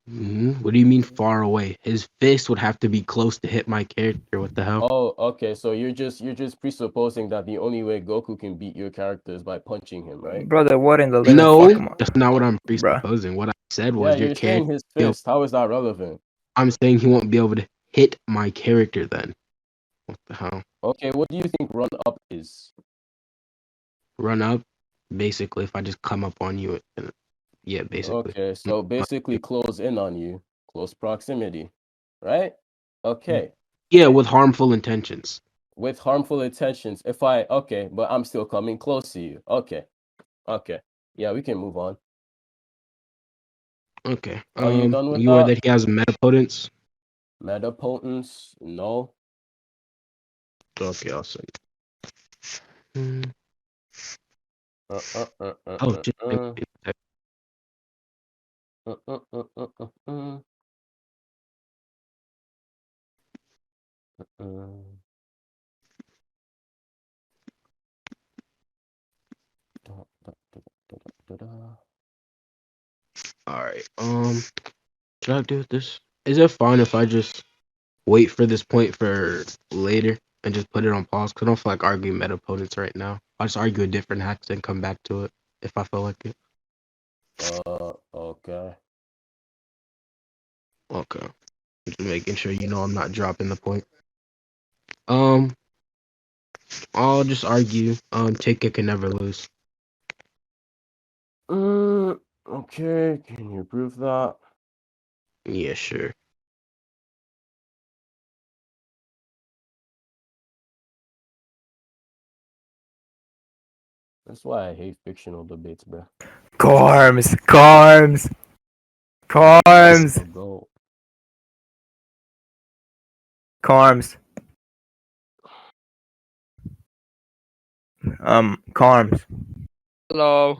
What do you mean far away? His fist would have to be close to hit my character. What the hell? Oh, okay. So you're just presupposing that the only way Goku can beat your character is by punching him, right? Brother, what in the living No, fuck am that's not what I'm Bruh. presupposing. What I said Yeah, was your you're saying character. his fist. How is that relevant? I'm saying he won't be able to hit my character then. What the hell? Okay, what do you think run up is? Run up? Basically, if I just come up on you, yeah, basically. Okay, so basically close in on you, close proximity, right? Okay, Yeah, with harmful intentions. with harmful intentions. Okay, but I'm still coming close to you. Okay, yeah, we can move on. Okay. Are you done with You are that? that he has metapotence. Meta potence? No. Okay, I'll say. Hmm. Uh, uh, uh, uh, Oh, uh, just uh, uh, uh, uh, uh, uh, uh, da, da, da, da, da, da. all right. Should I do this? Is it fine if I just wait for this point for later and just put it on pause? Cause I don't feel like arguing metapotence right now. I'll just argue a different hacks and come back to it if I feel like it. Okay. Okay. Just making sure you know I'm not dropping the point. Um, I'll just argue. Tay-K can never lose. Okay, can you prove that? Yeah, sure. That's why I hate fictional debates, bro. Corms. That's Corms. the goal. Corms. Corms. Hello.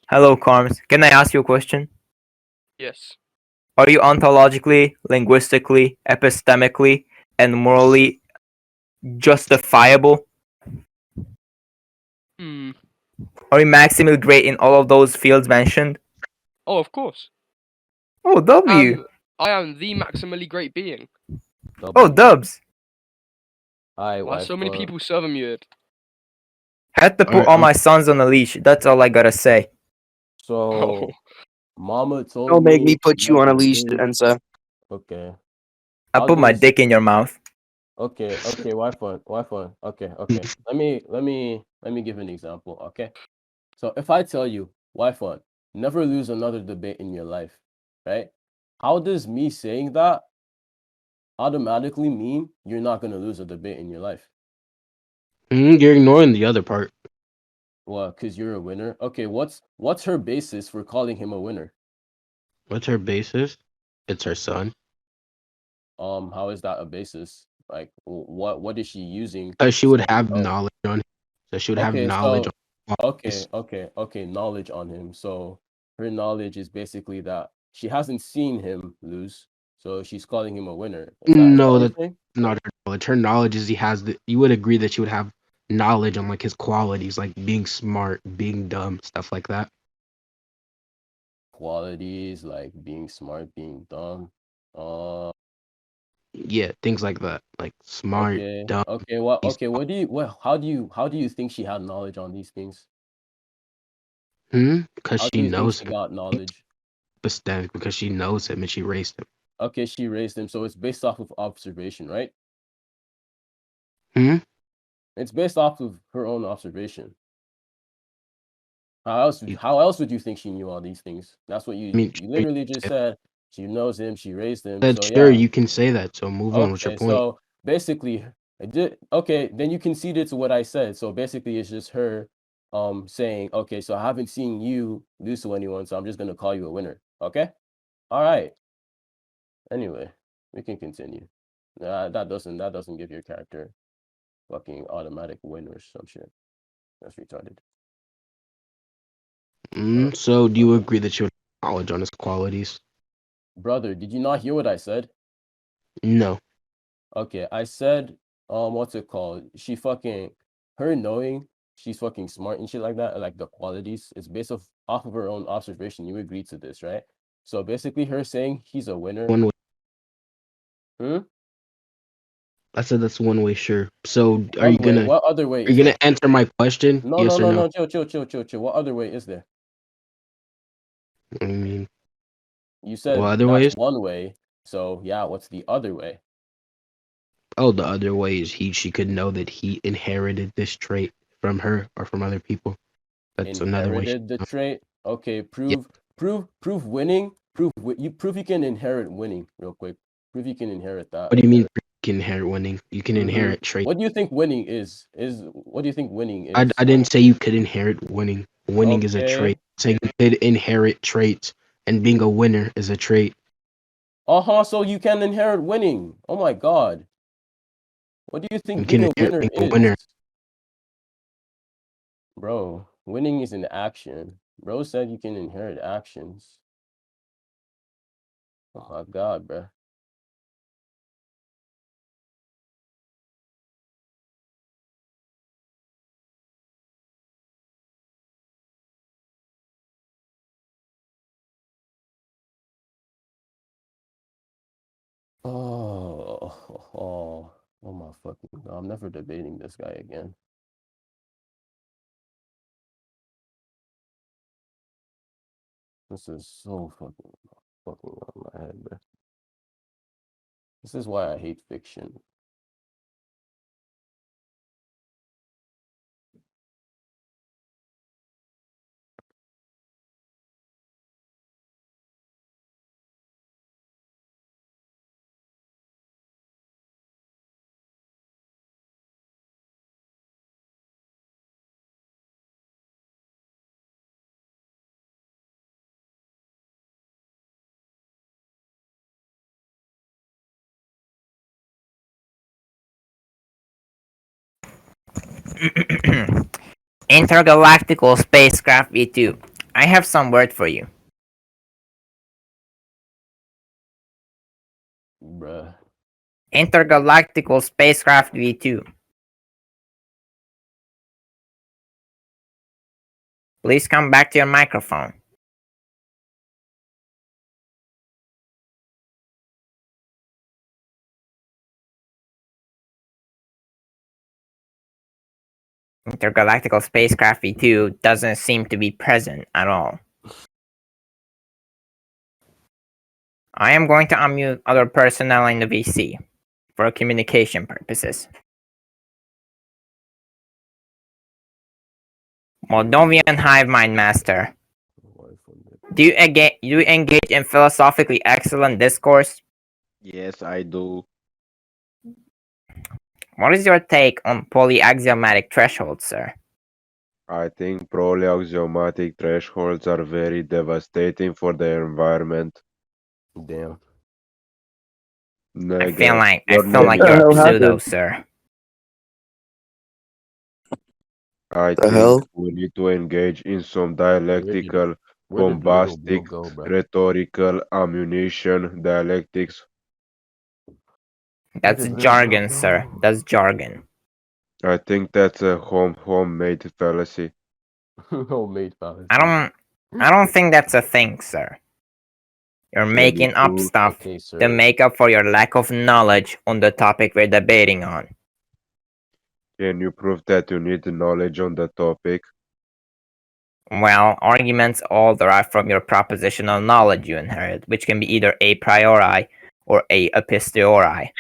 Hello, Corms. Can I ask you a question? Yes. Are you ontologically, linguistically, epistemically, and morally justifiable? Hmm. Are you maximally great in all of those fields mentioned? Oh, of course. Oh, W. I am the maximally great being. Oh, W. dubs. Hi, Why so many Whyfun. people server muted? Had to put Alright, all my sons on a leash. That's all I gotta say. So, Oh. Mama told Don't make me me put you not on a to leash, say. Ensa. Okay. I How put do my you say? dick in your mouth. Okay, Whyfun. Okay. Let me give an example. Okay. So if I tell you, Whyfun, never lose another debate in your life, right? How does me saying that automatically mean you're not gonna lose a debate in your life? you're ignoring the other part. Well, because you're a winner. Okay, what's her basis for calling him a winner? What's her basis? It's her son. How is that a basis? Like, what is she using Because she to would say, have oh, knowledge on him. So she would have okay, knowledge so on okay, this. knowledge on him. So her knowledge is basically that she hasn't seen him lose, so she's calling him a winner. Is that No, what you're that's saying? not her knowledge. Her knowledge is he has the. You would agree that she would have knowledge on like his qualities, like being smart, being dumb, stuff like that. Qualities like being smart, being dumb. Yeah, things like that, like smart, Okay, dumb. okay. Well, He's okay. How do you think she had knowledge on these things? because How she do you think knows she him. got knowledge? Epistemic because she knows him and she raised him. Okay, she raised him, so it's based off of observation, right? Hmm. It's based off of her own observation. How else You- how else would you think she knew all these things? That's what I mean, you literally just said She knows him. She raised him. That's So sure yeah. you can say that. So move on. What's your Okay. point? So basically, okay. Then you conceded to what I said. So basically, it's just her saying, okay, so I haven't seen you lose to anyone, so I'm just gonna call you a winner. Okay. All right. Anyway, we can continue. That doesn't give your character fucking automatic win or some shit. That's retarded. So do you agree that you have knowledge on his qualities? Brother, did you not hear what I said? No. Okay, I said, what's it called? Her knowing she's fucking smart and shit like that, like the qualities, it's based off of her own observation. You agreed to this, right? So basically, her saying he's a winner. One way. Hmm? I said that's one way, sure. So are One you way. gonna What other way are you is gonna there? answer my question? No, Yes or no? Chill. What other way is there? I mean, You what said other that's ways? one way. So yeah, what's the other way? Oh, the other way is she could know that he inherited this trait from her or from other people. That's another way. Inherited the trait. Okay, Yeah. prove winning. Prove you can inherit winning real quick. Prove you can inherit that. What do you mean you can inherit winning? You can Mhm. inherit traits. What do you think winning is? What do you think winning I is? didn't say you could inherit winning. Winning is a trait. Okay. Saying you could inherit traits, and being a winner is a trait. So you can inherit winning. Oh my God. What do you You think can being a inherit winner being a winner. is? Bro, winning is an action. Bro said you can inherit actions. Oh my God, bro. Oh my fucking God. I'm never debating this guy again. This is so fucking on my head, bro. This is why I hate fiction. Intergalactical spacecraft V2. I have some word for you. Bruh. Intergalactical spacecraft V2. Please come back to your microphone. Intergalactical spacecraft V2 doesn't seem to be present at all. I am going to unmute other personnel in the VC for communication purposes. Moldovan Hive Mind Master, do you engage in philosophically excellent discourse? Yes, I do. What is your take on polyaxiomatic thresholds, sir? I think polyaxiomatic thresholds are very devastating for the environment. Damn. I feel Nigga, like you're you're nigga. a pseudo, sir. I The think hell? we need to engage in some Original. dialectical, Where did little Bill bombastic, go, bro? rhetorical ammunition dialectics. Where That's did little Bill jargon, go? sir. That's jargon. I think that's a homemade fallacy. Homemade I fallacy. don't think that's a thing, sir. You're Can you making up prove? stuff Okay, to sir. make up for your lack of knowledge on the topic we're debating on. Can you prove that you need knowledge on the topic? Well, arguments all derive from your propositional knowledge you inherit, which can be either a priori or a posteriori.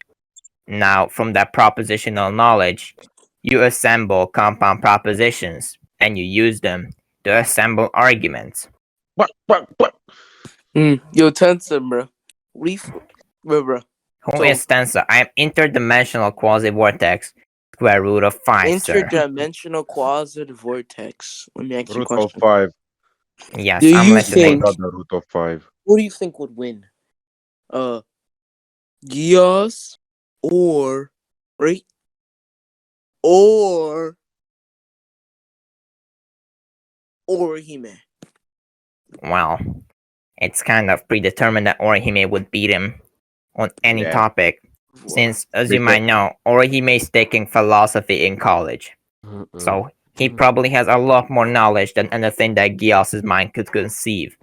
Now, from that propositional knowledge, you assemble compound propositions and you use them to assemble arguments. Yo, Tensum, bro. Bro. Who is Stanza? I am interdimensional quasi-vortex. Square root of 5, sir. Interdimensional quasi vortex. Let me ask you a Root of question. 5. Yes, Do I'm you listening. think- The root of 5. Who do you think would win? Gios or right? Or Hime? Well, it's kind of predetermined that Orihime would beat him on any Yeah. topic, since, as you might know, Orihime is taking philosophy in college. So he probably has a lot more knowledge than anything that Gios' mind could conceive.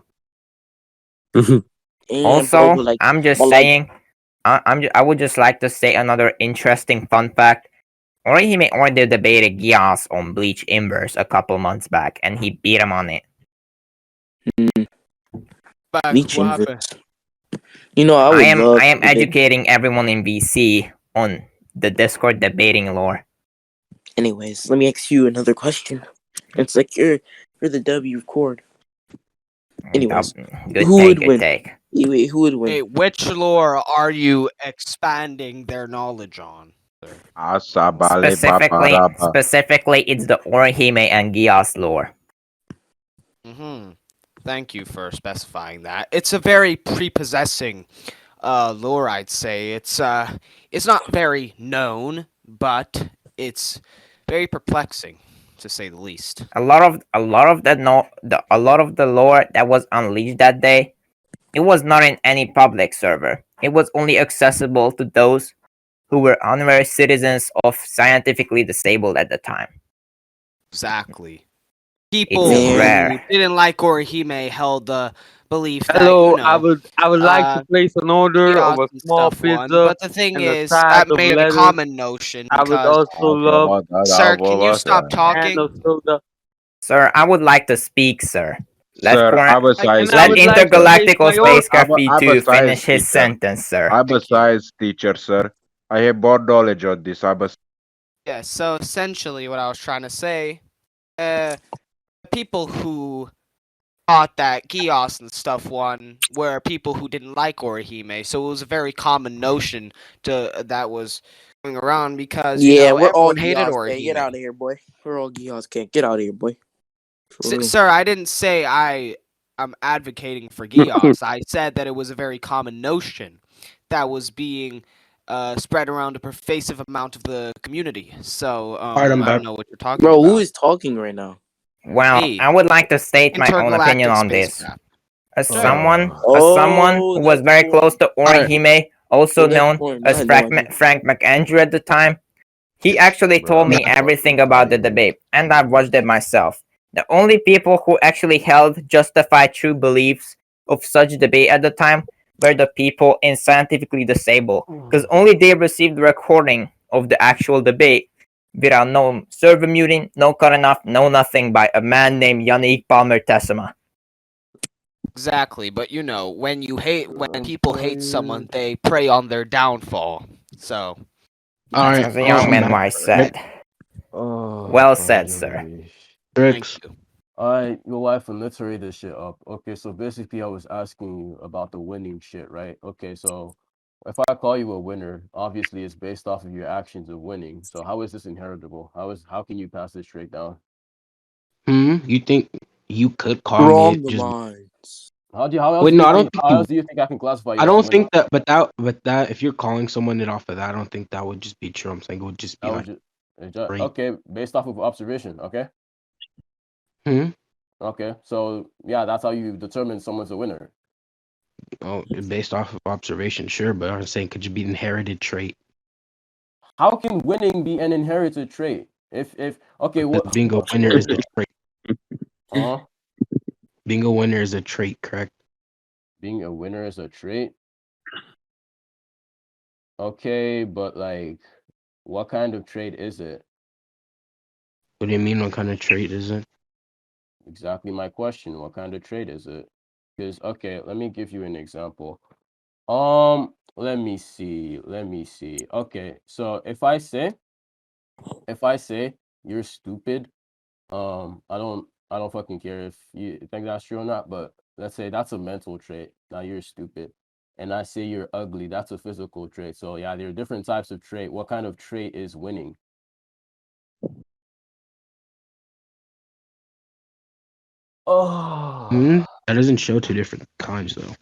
And Also, bro, I'm just but like- saying, I would just like to say another interesting fun fact. Orihime already debated Gios on Bleach Inverse a couple months back, and he beat him on it. Back, Bleach what Inverse. happened? You know, I would love I am to debate- educating everyone in VC on the Discord debating lore. Anyways, let me ask you another question. It's like you're the W chord. Anyways, Good who take, would good win? take. Wait, who would win? Hey, which lore are you expanding their knowledge on? Asabale Specifically, babaraba. specifically, it's the Orihime and Gios lore. Thank you for specifying that. It's a very prepossessing lore, I'd say. It's not very known, but it's very perplexing, to say the least. A lot of the lore that was unleashed that day, it was not in any public server. It was only accessible to those who were honorary citizens of scientifically disabled at the time. Exactly. People It's who rare. didn't like Orihime held the belief that, Hello, you know, I would like to place an order of chaos a and small stuff won. pizza But the thing and a is, tag that of made a lettuce. common notion I would because... also love Sir, can you stop a can talking? of soda. Sir, I would like to speak, sir. Sir, And I Let would like to place Intergalactical my order. Spacecraft V2 finish his teacher. sentence, sir. I'm a science teacher, sir. I have more knowledge on this. Yeah, so essentially what I was trying to say, people who thought that Gios and stuff won were people who didn't like Orihime, so it was a very common notion that was going around because, you know, we're all everyone hated Gios. Orihime. Get out of here, boy. We're all Gios. Get out of here, boy. Sir, I didn't say I'm advocating for Gios. I said that it was a very common notion that was being spread around a pervasive amount of the community. So I don't know what you're talking Bro, about. who is talking right now? Well, Me. I would like to state my own Intergalactic opinion on this. spacecraft. As Sure. someone Oh, who was that's very the close to Orihime, also that's known the one. as I had Frank, no idea. Frank McAndrew at the time, he actually told me everything about the debate, and I watched it myself. The only people who actually held justified true beliefs of such debate at the time were the people in scientifically disabled, because only they received the recording of the actual debate without no server muting, no cutting off, no nothing by a man named Yannick Palmer Tessima. Exactly, but you know, when people hate someone, they prey on their downfall. So, As a young man wise said. Well said, sir. Trix. Alright, your wife, and let's hurry this shit up. Okay, so basically I was asking you about the winning shit, right? Okay, so if I call you a winner, obviously it's based off of your actions of winning. So how is this inheritable? How can you pass this trait down? You think you could call Wrong me just minds. How else Wait, do no, you I don't think think how you else do you think I can classify you I as a don't winner? think that, but that if you're calling someone it off of that, I don't think that would just be true. I'm saying it would just be That like would great. okay, based off of observation, okay? Okay, so yeah, that's how you determine someone's a winner. Oh, based off of observation, sure, but I'm saying could you be an inherited trait? How can winning be an inherited trait? If okay, Because what being a winner is a trait. huh? Being a winner is a trait, correct? Being a winner is a trait? Okay, but like what kind of trait is it? What do you mean? What kind of trait is it? Exactly my question. What kind of trait is it? Because okay, let me give you an example. Let me see. Okay, so if I say you're stupid, I don't fucking care if you think that's true or not, but let's say that's a mental trait. Now you're stupid. and I say you're ugly, that's a physical trait. So yeah, there are different types of trait. What kind of trait is winning? Oh, That doesn't show two different kinds though.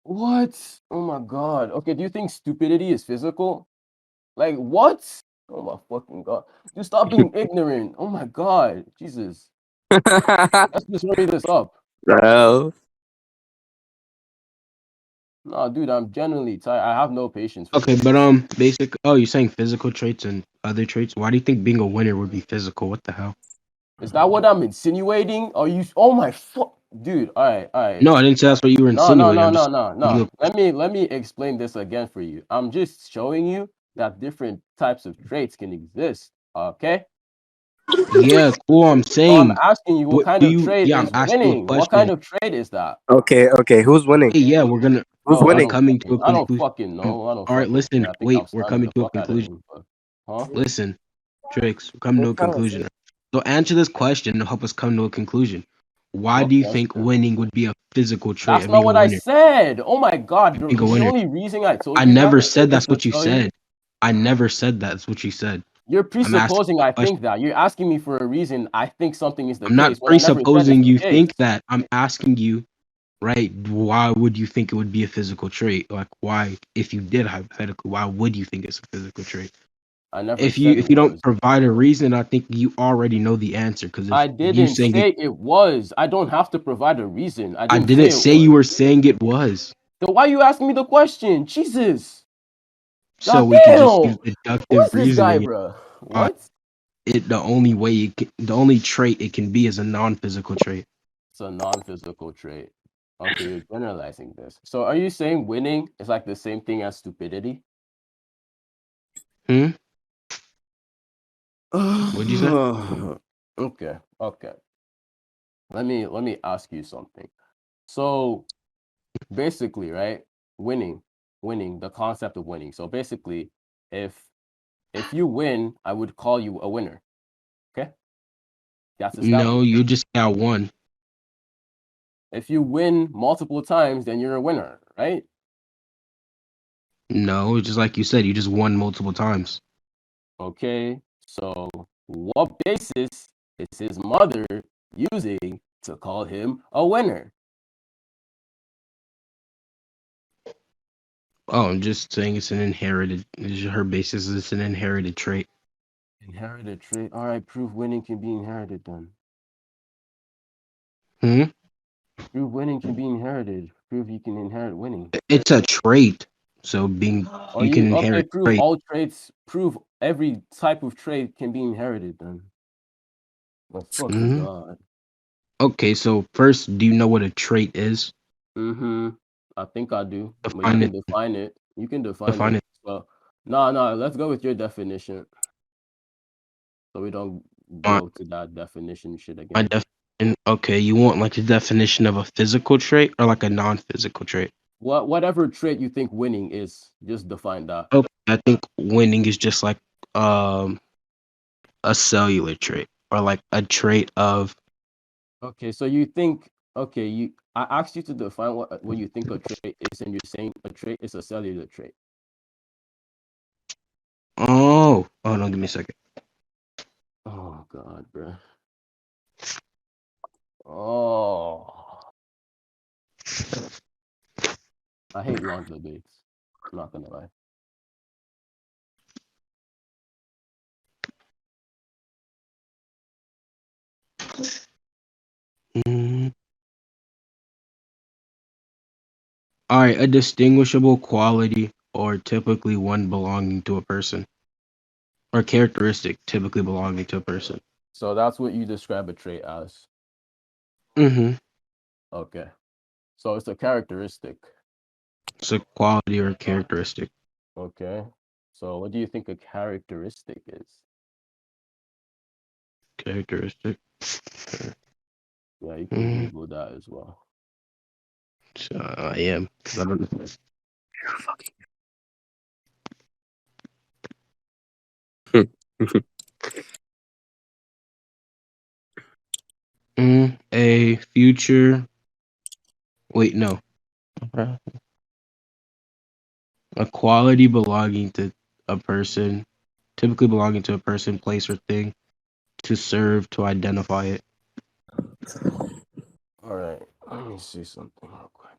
what? Oh my God. Okay, do you think stupidity is physical? Like what? Oh my fucking God. Just stop being ignorant. Oh my God. Jesus. Let's just hurry this up. Bro. No, dude, I'm genuinely tired. I have no patience for Okay, this. but basic. Oh, you're saying physical traits and other traits. Why do you think being a winner would be physical? What the hell? Is that what I'm insinuating? Are you? Oh my fuck, dude. All right, all right. No, I didn't say that's what you were No, no, insinuating. no, I'm no, just no, asking you no. Let me explain this again for you. I'm just showing you that different types of traits can exist. Okay. yeah, cool. I'm So I'm saying, asking you, what what kind do of you? trait Yeah, I'm is asking you a winning? What kind question. of trait is that? Okay, who's winning? Hey, yeah, we're gonna Who's Bro, we're winning? coming to a I don't conclusion. fucking know. I don't All right, fucking listen, care. I think wait, I'm we're stunning coming the to a fuck out of conclusion. him. But, huh? Listen, Trix, we're coming to a What kind of conclusion. So answer this question to help us come to a conclusion. Why What do you think question? winning would be a physical trait That's of not being a what I winner? said. Oh my God. Being a The winner. only reason I told I you that never said is that's to what you tell you said. I never said that's what you said. you're I'm asking presupposing you I a question. think that. You're asking me for a reason I think something is the I'm not case when I never said it's presupposing the you case. think that. I'm asking you, right? Why would you think it would be a physical trait? Like, why, if you did hypothetically, why would you think it's a physical trait? I never If you said if it you don't was. provide a reason, I think you already know the answer. Because if I you didn't saying it, say it was. I don't have to provide a reason. I I didn't say didn't it say you was. were saying it was. So why are you asking me the question? Jesus. So God we could just use damn. Who deductive is this guy, reasoning. bro? Uh, What? the only way the only trait it can be is a non-physical trait. It's a non-physical trait. Okay, you're generalizing this. So are you saying winning is like the same thing as stupidity? Hmm. What'd you say? Okay, okay. Let me ask you something. So basically, right? Winning, the concept of winning. So basically, if you win, I would call you a winner. Okay? That's No, established. you just got one. If you win multiple times, then you're a winner, right? No, just like you said, you just won multiple times. Okay. So what basis is his mother using to call him a winner? Oh, I'm just saying it's an inherited. Her basis is it's an inherited trait. Inherited trait. All right, prove winning can be inherited then. Hmm. Prove winning can be inherited. Prove you can inherit winning. It's a trait. So Are you can you okay? inherit Prove trait. all traits. Prove every type of trait can be inherited then. Oh fucking Hmm. God. Okay, so first, do you know what a trait is? Mm-hmm. I think I do. But you Define can it. define it. You can define Define it. it. So no, let's go with your definition. So we don't My, go to that definition shit my again. definition. Okay, you want like a definition of a physical trait or like a non-physical trait? Whatever trait you think winning is, just define that. Okay, I think winning is just like um a cellular trait or like a trait of Okay, so you think okay, you I asked you to define what you think a trait is, and you're saying a trait is a cellular trait. hold on, give me a second. Oh God, bro. Oh, I hate long debates. I'm not gonna lie. Mm. All right, a distinguishable quality or typically one belonging to a person or characteristic typically belonging to a person. So that's what you describe a trait as. Mm-hmm. Okay. So it's a characteristic. It's a quality or a characteristic. Okay. So what do you think a characteristic is? Characteristic. Yeah, you can Mm. Google that as well. So I am. 'Cause I don't know. A future. Wait, no. A quality belonging to a person, typically belonging to a person, place, or thing, to serve, to identify it. All right, let me see something real quick.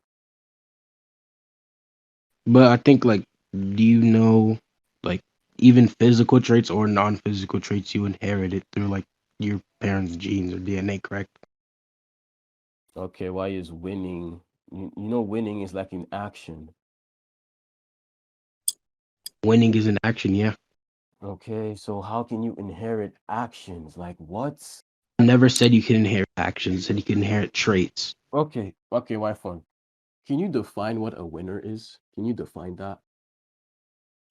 But I think, like, do you know, like, even physical traits or non-physical traits you inherit it through, like, your parents' genes or DNA, correct? Okay, why is winning? You know, winning is like an action. Winning is an action, yeah. Okay, so how can you inherit actions? Like what? I never said you can inherit actions, I said you can inherit traits. Okay, Whyfun. Can you define what a winner is? Can you define that?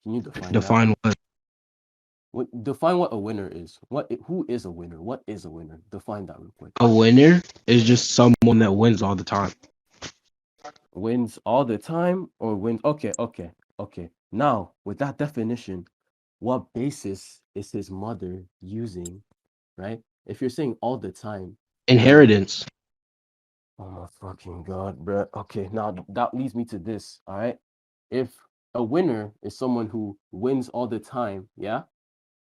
Can you define that? Define what? Define what a winner is. Who is a winner? What is a winner? Define that real quick. A winner is just someone that wins all the time. Wins all the time or wins? Okay. Now, with that definition, what basis is his mother using, right? If you're saying all the time, Inheritance. oh my fucking god, bruh. Okay, now that leads me to this, all right? If a winner is someone who wins all the time, yeah?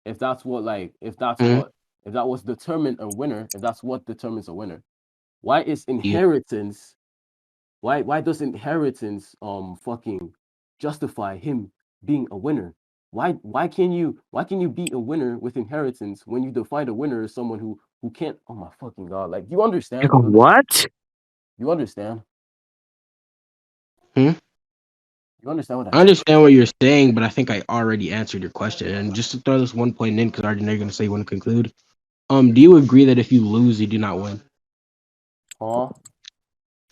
If that's what like if that's Mhm. what if that was determined a winner, if that's what determines a winner, why is Yeah. inheritance why does inheritance fucking justify him being a winner? Why can you be a winner with inheritance when you define a winner as someone who can't, oh my fucking god, like you understand? What? You understand? Hmm? You understand what I I said? understand what you're saying, but I think I already answered your question. And just to throw this one point in, because I already know you're going to say you want to conclude. Do you agree that if you lose, you do not win? Huh?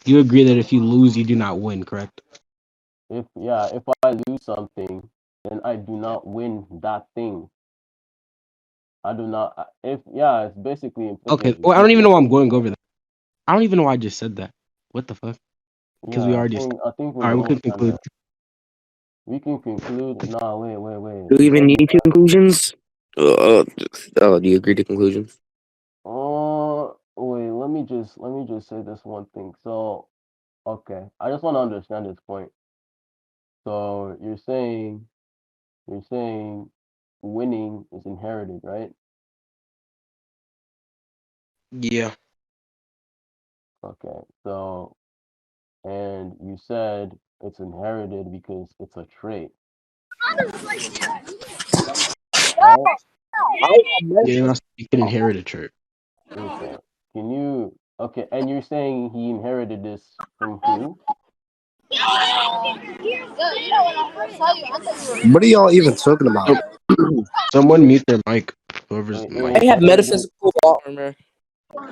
You agree that if you lose, you do not win, correct? If I lose something, then I do not win that thing. I do not. If yeah, it's basically Okay. implicit. Well, I don't even know why I'm going over that. I don't even know why I just said that. What the fuck? Because we Yeah, already. I think All we're right, we both can kind conclude. of. We can conclude. Nah, wait. Do we even Before we need conclusions? Do you agree to conclusions? wait. Let me just say this one thing. So okay, I just want to understand this point. So you're saying winning is inherited, right? Yeah. Okay. So and you said it's inherited because it's a trait, right? Yeah. You can inherit a trait. Okay. Can you okay, and you're saying he inherited this from who? What are y'all even talking about? So, someone mute their mic. Whoever's Wait, mic. I have inherited metaphysical law armor.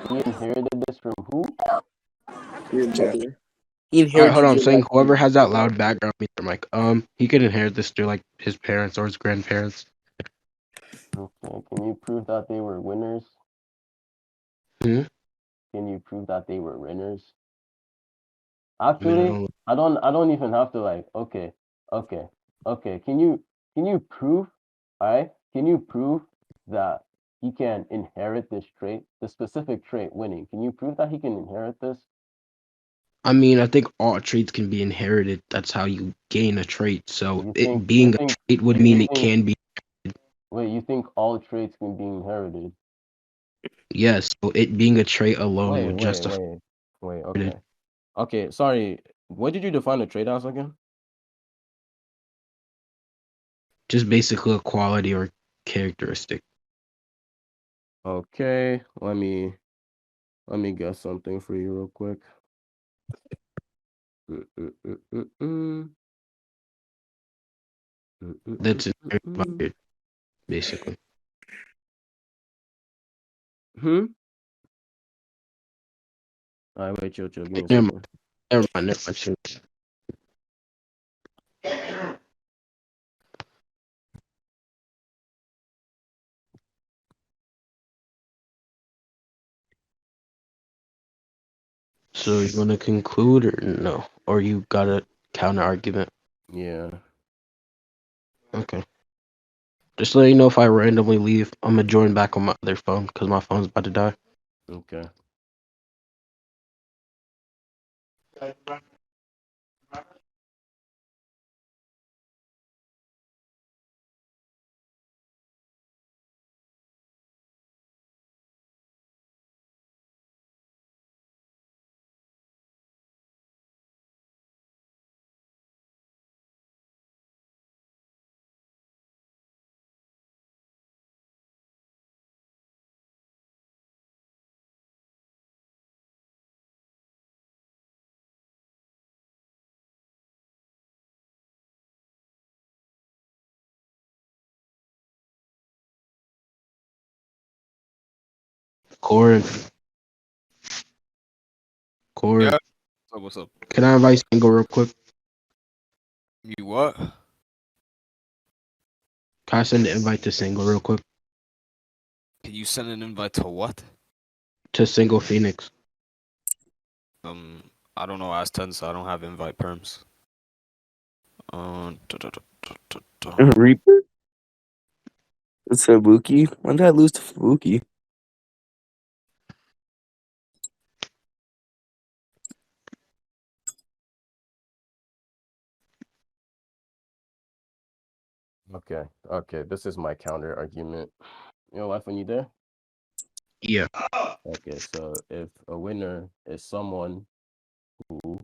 he inherited this from who? He All right, hold inherited on. I'm your saying life. whoever has that loud background mute their mic. He could inherit this through like his parents or his grandparents. Okay. Can you prove that they were winners? Hmm? Can you prove that they were winners? I mean, I Actually, don't. I don't even have to like okay, okay. Can you prove, alright? Can you prove that he can inherit this trait, the specific trait winning? Can you prove that he can inherit this? I mean, I think all traits can be inherited. That's how you gain a trait. So it You being a think trait would you mean it think can be. wait, you think all traits can be inherited? Yes. So it being a trait alone Wait, would wait, justify wait, wait, it. okay. Okay, sorry. What did you define a trait as again? Just basically a quality or characteristic. Okay, let me guess something for you real quick. Mm, mm, mm, mm, mm. Mm, mm, That's mm, mm, inherited by mm. it, basically. Hmm? Alright, wait, chill, give me a Never mind. second. Never mind. Never mind. So you want to conclude or no? Or you got a counter argument? Yeah. Okay. Just to let you know, if I randomly leave, I'm gonna join back on my other phone because my phone's about to die. Okay. Corey. Corey. Yeah. What's up? Can I invite Single real quick? You what? Can I send an invite to Single real quick? Can you send an invite to what? To Single Phoenix. I don't know As10, so I don't have invite perms. Reaper? It's Fubuki. When did I lose to Fubuki? Okay, this is my counter argument. You know, Whyfun, you there? Yeah. Okay, so if a winner is someone who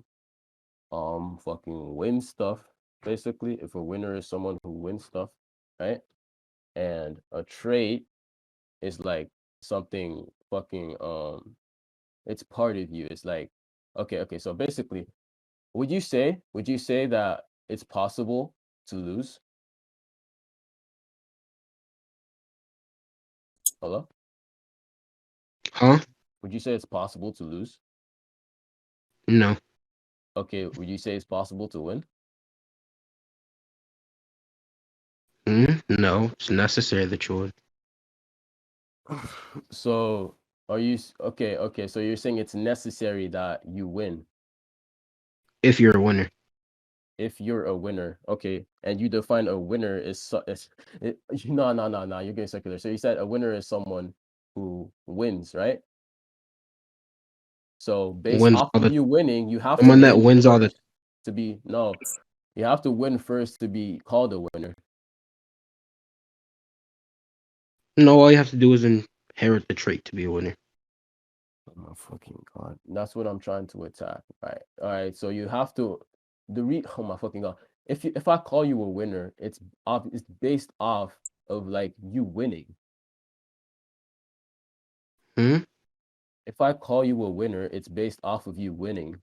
fucking wins stuff, basically, if a winner is someone who wins stuff, right? And a trait is like something fucking it's part of you. It's like okay, so basically, would you say that it's possible to lose? Hello? Huh? Would you say it's possible to lose? No. Okay, would you say it's possible to win? No. It's necessary that you would. So are you okay, so you're saying it's necessary that you win If you're a winner. if you're a winner. Okay, and you define a winner no, you're getting secular. So you said a winner is someone who wins, right? So based Wins off all of the you winning, you have to someone that win wins all the first to be no. You have to win first to be called a winner. No, all you have to do is inherit the trait to be a winner. Oh my fucking god. That's what I'm trying to attack. Right. All right. So you have to oh my fucking god. If I call you a winner, it's based off of like you winning. If I call you a winner, it's based off of you winning.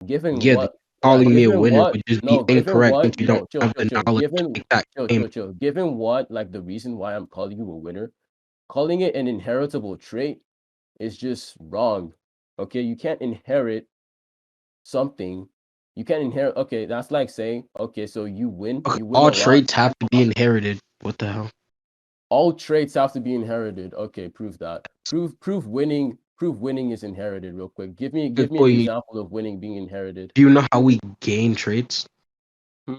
Given Yeah, what calling me a given winner what would just be no, given incorrect what since you don't no, chill, have chill, the chill. knowledge Given to make that chill, claim. chill, chill. Given what like the reason why I'm calling you a winner, calling it an inheritable trait is just wrong. Okay, you can't inherit something. You can't inherit. Okay, that's like saying, okay, so you win a All lot. traits have to be inherited. What the hell? All traits have to be inherited. Okay, prove that. Prove winning. Prove winning is inherited. Real quick, give me an example of winning being inherited. Do you know how we gain traits? Hmm.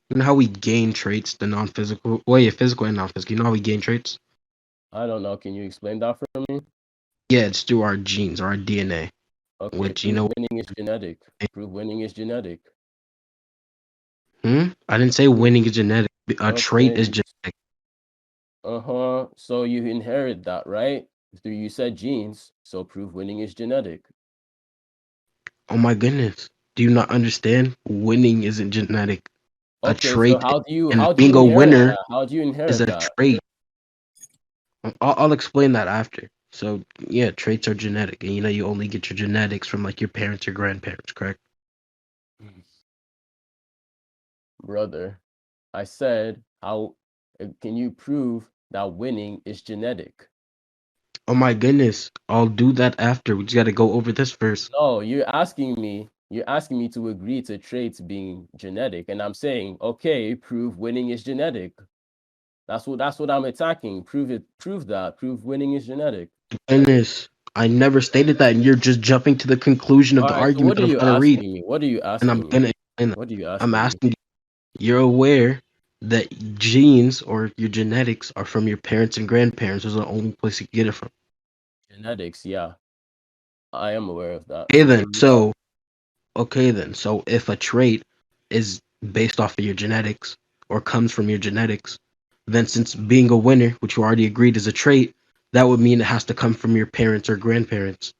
You know how we gain traits, the non-physical? Well, yeah, physical and non-physical. You know how we gain traits? I don't know. Can you explain that for me? Yeah, it's through our genes or our DNA. Okay, Which, you prove know, winning is genetic. Prove winning is genetic. I didn't say winning is genetic. A trait Okay. is genetic. Uh-huh. So you inherit that, right? So you said genes. So prove winning is genetic. Oh my goodness. Do you not understand? Winning isn't genetic. A Okay, so trait how do you and being a inherit winner that? How do you is inherit a that? trait. I'll explain that after. So yeah, traits are genetic, and you know you only get your genetics from like your parents or grandparents, correct? Brother, I said, how can you prove that winning is genetic? Oh my goodness, I'll do that after. We just got to go over this first. No, you're asking me to agree to traits being genetic, and I'm saying, okay, prove winning is genetic. That's what I'm attacking. Prove winning is genetic. Goodness, I never stated that, and you're just jumping to the conclusion of All the right, so argument what that are I'm you trying to read, asking me? What are you and I'm asking me? gonna explain that. What are you I'm asking me? asking you. You're aware that genes or your genetics are from your parents and grandparents. Those are the only place you can get it from. Genetics, yeah. I am aware of that. Okay then, so if a trait is based off of your genetics or comes from your genetics, then since being a winner, which you already agreed is a trait, that would mean it has to come from your parents or grandparents.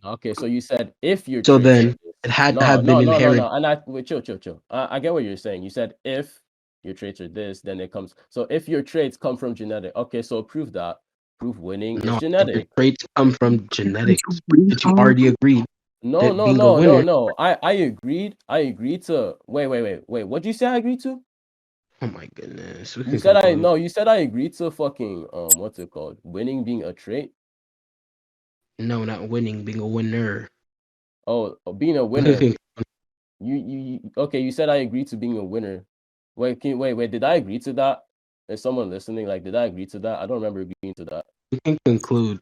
Okay, so you said if your So traits are then this. it had to No, have been no, no, no, inherited. no. And wait, chill. I get what you're saying. You said if your traits are this, then it comes. So if your traits come from genetic, okay, so prove that. Prove winning is No, if your genetic. traits come from genetics, that you already agreed No, that no, being a no, no, winner, no. I agreed. I agreed to wait. What'd you say I agreed to? Oh my goodness. We You can said conclude. you said I agreed to fucking what's it called? Winning being a trait. No, not winning, being a winner. Being a We winner. can Okay, you said I agreed to being a winner. Wait, did I agree to that? Is someone listening? Like, did I agree to that? I don't remember agreeing to that. conclude.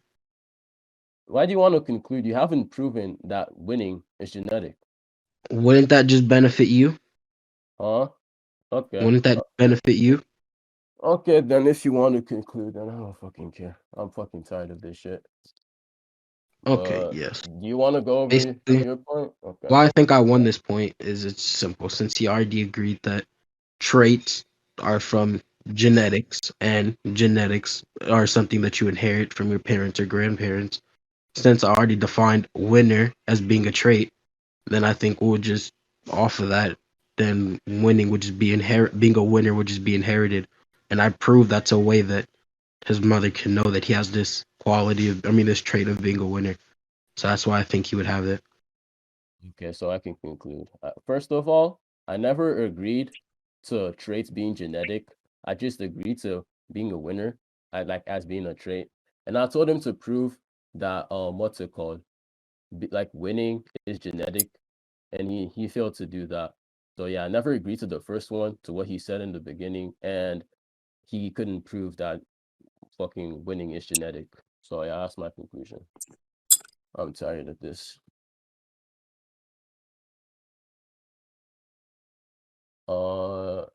Why do you want to conclude? You haven't proven that winning is genetic. Wouldn't that just benefit you? Huh? Okay. Wouldn't that benefit you? Okay, then if you want to conclude, then I don't fucking care. I'm fucking tired of this shit. Okay, yes. Do you want to go over Basically, your point? Okay. why I think I won this point is it's simple. Since he already agreed that traits are from genetics and genetics are something that you inherit from your parents or grandparents. Since I already defined winner as being a trait, then I think we'll just off of that, then winning would just be being a winner would just be inherited. And I prove that's a way that his mother can know that he has this this trait of being a winner. So that's why I think he would have it. Okay, so I can conclude. First of all, I never agreed to traits being genetic. I just agreed to being a winner. I like as being a trait, and I told him to prove that what's it called? Like winning is genetic, and he failed to do that. So yeah, I never agreed to the first one, to what he said in the beginning, and he couldn't prove that fucking winning is genetic. So yeah, that's my conclusion. I'm tired of this.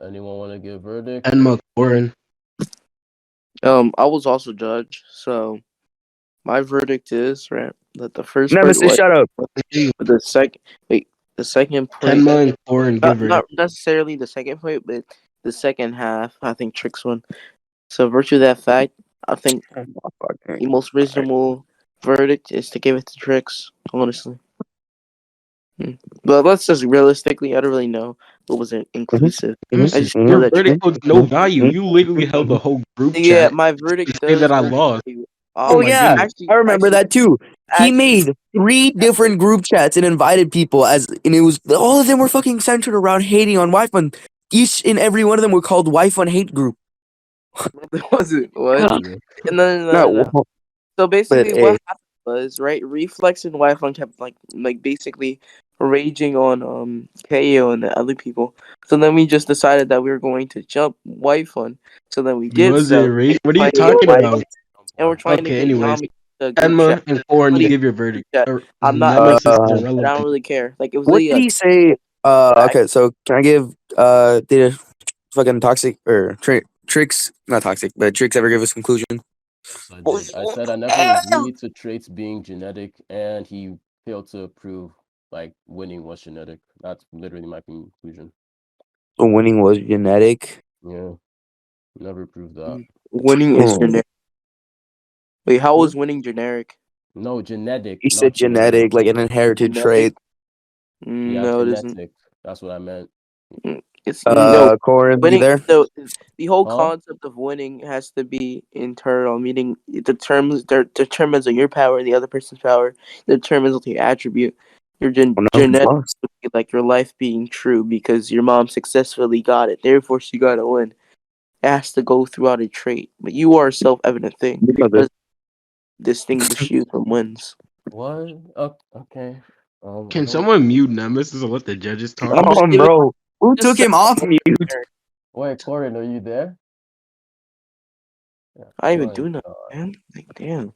Anyone want to give verdict? And McLaurin. I was also judge, so my verdict is right that the first part Nemesis, was shut up. the second. Wait, the second point. Tenma and Lauren give Not verdict. necessarily the second point, but the second half. I think Trix won. So, virtue of that fact, I think the most reasonable verdict is to give it to Trix. Honestly. But let's just realistically, I don't really know what was inclusive. I just know Your that verdict holds no value. You literally held the whole group yeah, chat my to verdict say does that I hold lost. value. Oh my yeah, goodness. I remember that too. He made 3 different group chats and invited people and it was all of them were fucking centered around hating on Whyfun. Each and every one of them were called Whyfun hate group. Was it what? Yeah. No. So basically, But, what happened was right. Reflex and Wi-Fi kept like basically raging on KO and the other people. So then we just decided that we were going to jump Wi-Fi. So then we did Was it so. race? What are you Trying to get talking Wi-Fi, about? and we're trying to Okay, get anyways. Yami the group Tenma chat. and Lauren, Not even give your verdict. chat. I'm not Nemesis is but I irrelevant. don't really care. Like it was what literally did like he say? Okay, so can I give did a fucking toxic or Trix, not toxic, but Trix ever give his conclusion? Yes, I did. I said I never agreed to traits being genetic, and he failed to prove like winning was genetic. That's literally my conclusion. So winning was genetic. Yeah, never proved that. winning is generic. Wait, how Hmm? was winning generic? No, genetic, He said not genetic, like an inherited trait. Yeah, No, it isn't. genetic. That's what I meant. It's no Corin, you winning. there? So the whole Huh? concept of winning has to be internal, meaning it determines on your power, the other person's power. It determines on the attribute. Your Oh, no, he genetic lost. would be like your life being true because your mom successfully got it. Therefore, she got to win. It has to go throughout a trait, but you are a self-evident thing. Doesn't distinguish you from wins. What? Okay. I Can don't. someone mute Nemesis and let the judges talk? I'm just giving. Bro, who Just took him off mute? Wait, Corin, are you there? Yeah, I even my do know, God. man. Like, damn.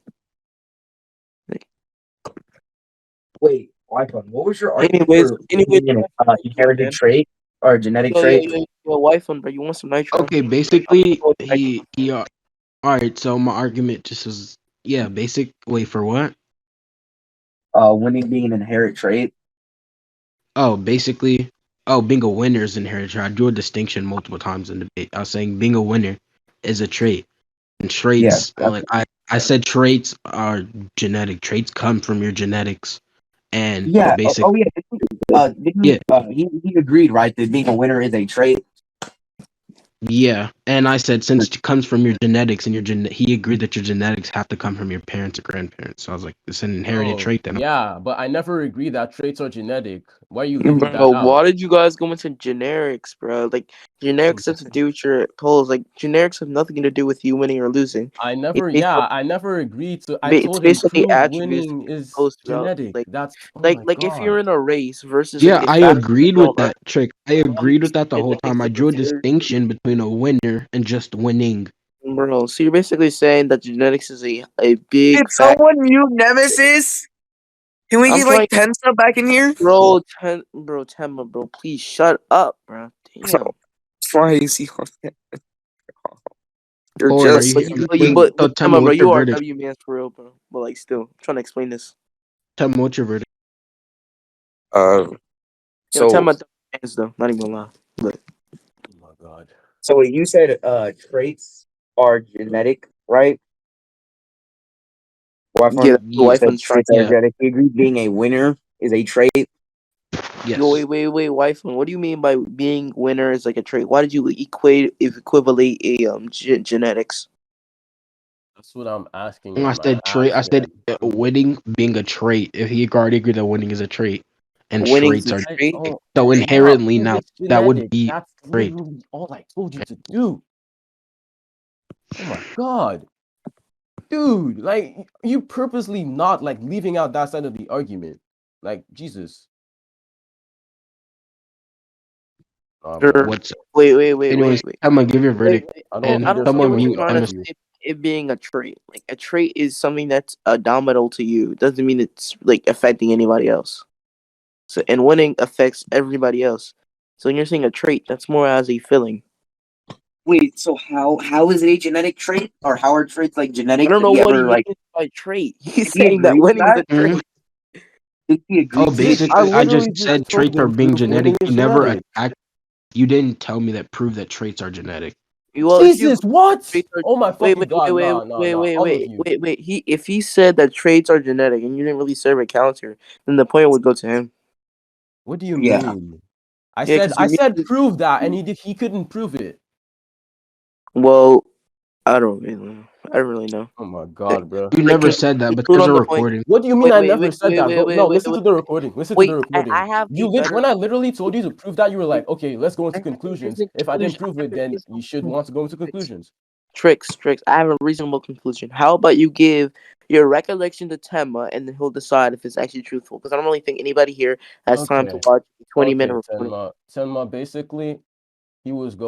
Wait, Whyfun, what was your argument Anyways, for anyways, being an nitro, inherited man. trait or a genetic trait? Yo, wife on, bro. You want some nitro? Okay, basically he all right, so my argument just was wait for what? Winning being an inherited trait. Basically being a winner is inherited. I drew a distinction multiple times in debate. I was saying being a winner is a trait. And traits are like I said traits are genetic. Traits come from your genetics. And basically He agreed, right, that being a winner is a trait. Yeah, and I said since it comes from your genetics and he agreed that your genetics have to come from your parents or grandparents. So I was like, it's an inherited Oh, trait then. yeah, but I never agree that traits are genetic. Why are you leaving that Bro, out? why did you guys go into generics, bro? Like generics have to do with your polls. Like generics have nothing to do with you winning or losing. I It's never, based yeah, on, I never agreed to. I it's told him based on the prove attributes winning is posed throughout. genetic. Like, That's oh my if you're god. in a race versus Yeah, a I fast agreed with that trick. I agreed with that the whole time. genetics I is drew a very, distinction between a winner and just winning. bro. So you're basically saying that genetics is a big Did fact. someone mute Nemesis? Can we I'm get trying, like 10 stuff back in here? bro. Temma, bro. Please shut up, bro. Damn. Trying see You're Hold on, are just you? Wait, so tell me Temma, bro, what's your you are verdict? W man for real, bro. But like, still, I'm trying to explain this. Tell me what's your verdict. Yo, so Temma, hands though. Not even gonna lie. But Oh my god. so what you said traits are genetic, right? yeah, Whyfun? the You wife said and traits are genetic. You agree being a winner is a trait? Yes. Yo, wait, wife. What do you mean by being winner is like a trait? Why did you equivalate a genetics? That's what I'm asking I him. I said trait. I asked said him. Prove winning being a trait. If he already agreed that winning is a trait, and Winning's traits a are trait. oh so yeah, inherently prove now it's that would genetic. be That's a trait. literally all I told you to do. Oh my god. Dude, like you purposely not like leaving out that side of the argument. Like Jesus. Bro. What's Wait. anyways? I'm gonna give your Wait, verdict, I don't I and don't either get someone what side you're of mute the trying to Nemesis. argument. say. It being a trait, like a trait is something that's dominant to you. It doesn't mean it's like affecting anybody else. So, and winning affects everybody else. So when you're saying a trait, that's more as a feeling. Wait, so how is it a genetic trait? Or how are traits like I genetic? don't Did know he what he ever like means by trait. He's did he saying that agree with winning is that? a trait. Did he agree Oh, to it? I basically, I just literally just said told traits are him being prove winning genetic. You is never genetic. attacked. You didn't tell me that prove that traits are genetic. Well, if you Jesus, what? traits are, Oh my wait, fucking god, nah, all of you. If he said that traits are genetic and you didn't really serve a counter, then the point would go to him. What do you Yeah. mean? I Yeah, said because I said prove that and he couldn't prove it. well, I don't really know. Oh my god, bro. You Like, never said that, but conclude there's on a the point. recording. What do you mean I never said that? No, Wait, listen to the recording. Listen to the wait. recording. I have a better. When I literally told you to prove that, you were like, okay, let's go I into have a conclusions. reasonable If I didn't conclusion. prove it, then you should want to go into conclusions. Tricks. I have a reasonable conclusion. How about you give your recollection to Temma, and then he'll decide if it's actually truthful. Because I don't really think anybody here has time to Okay. watch a 20-minute Okay, recording. Tenma. Basically, he was going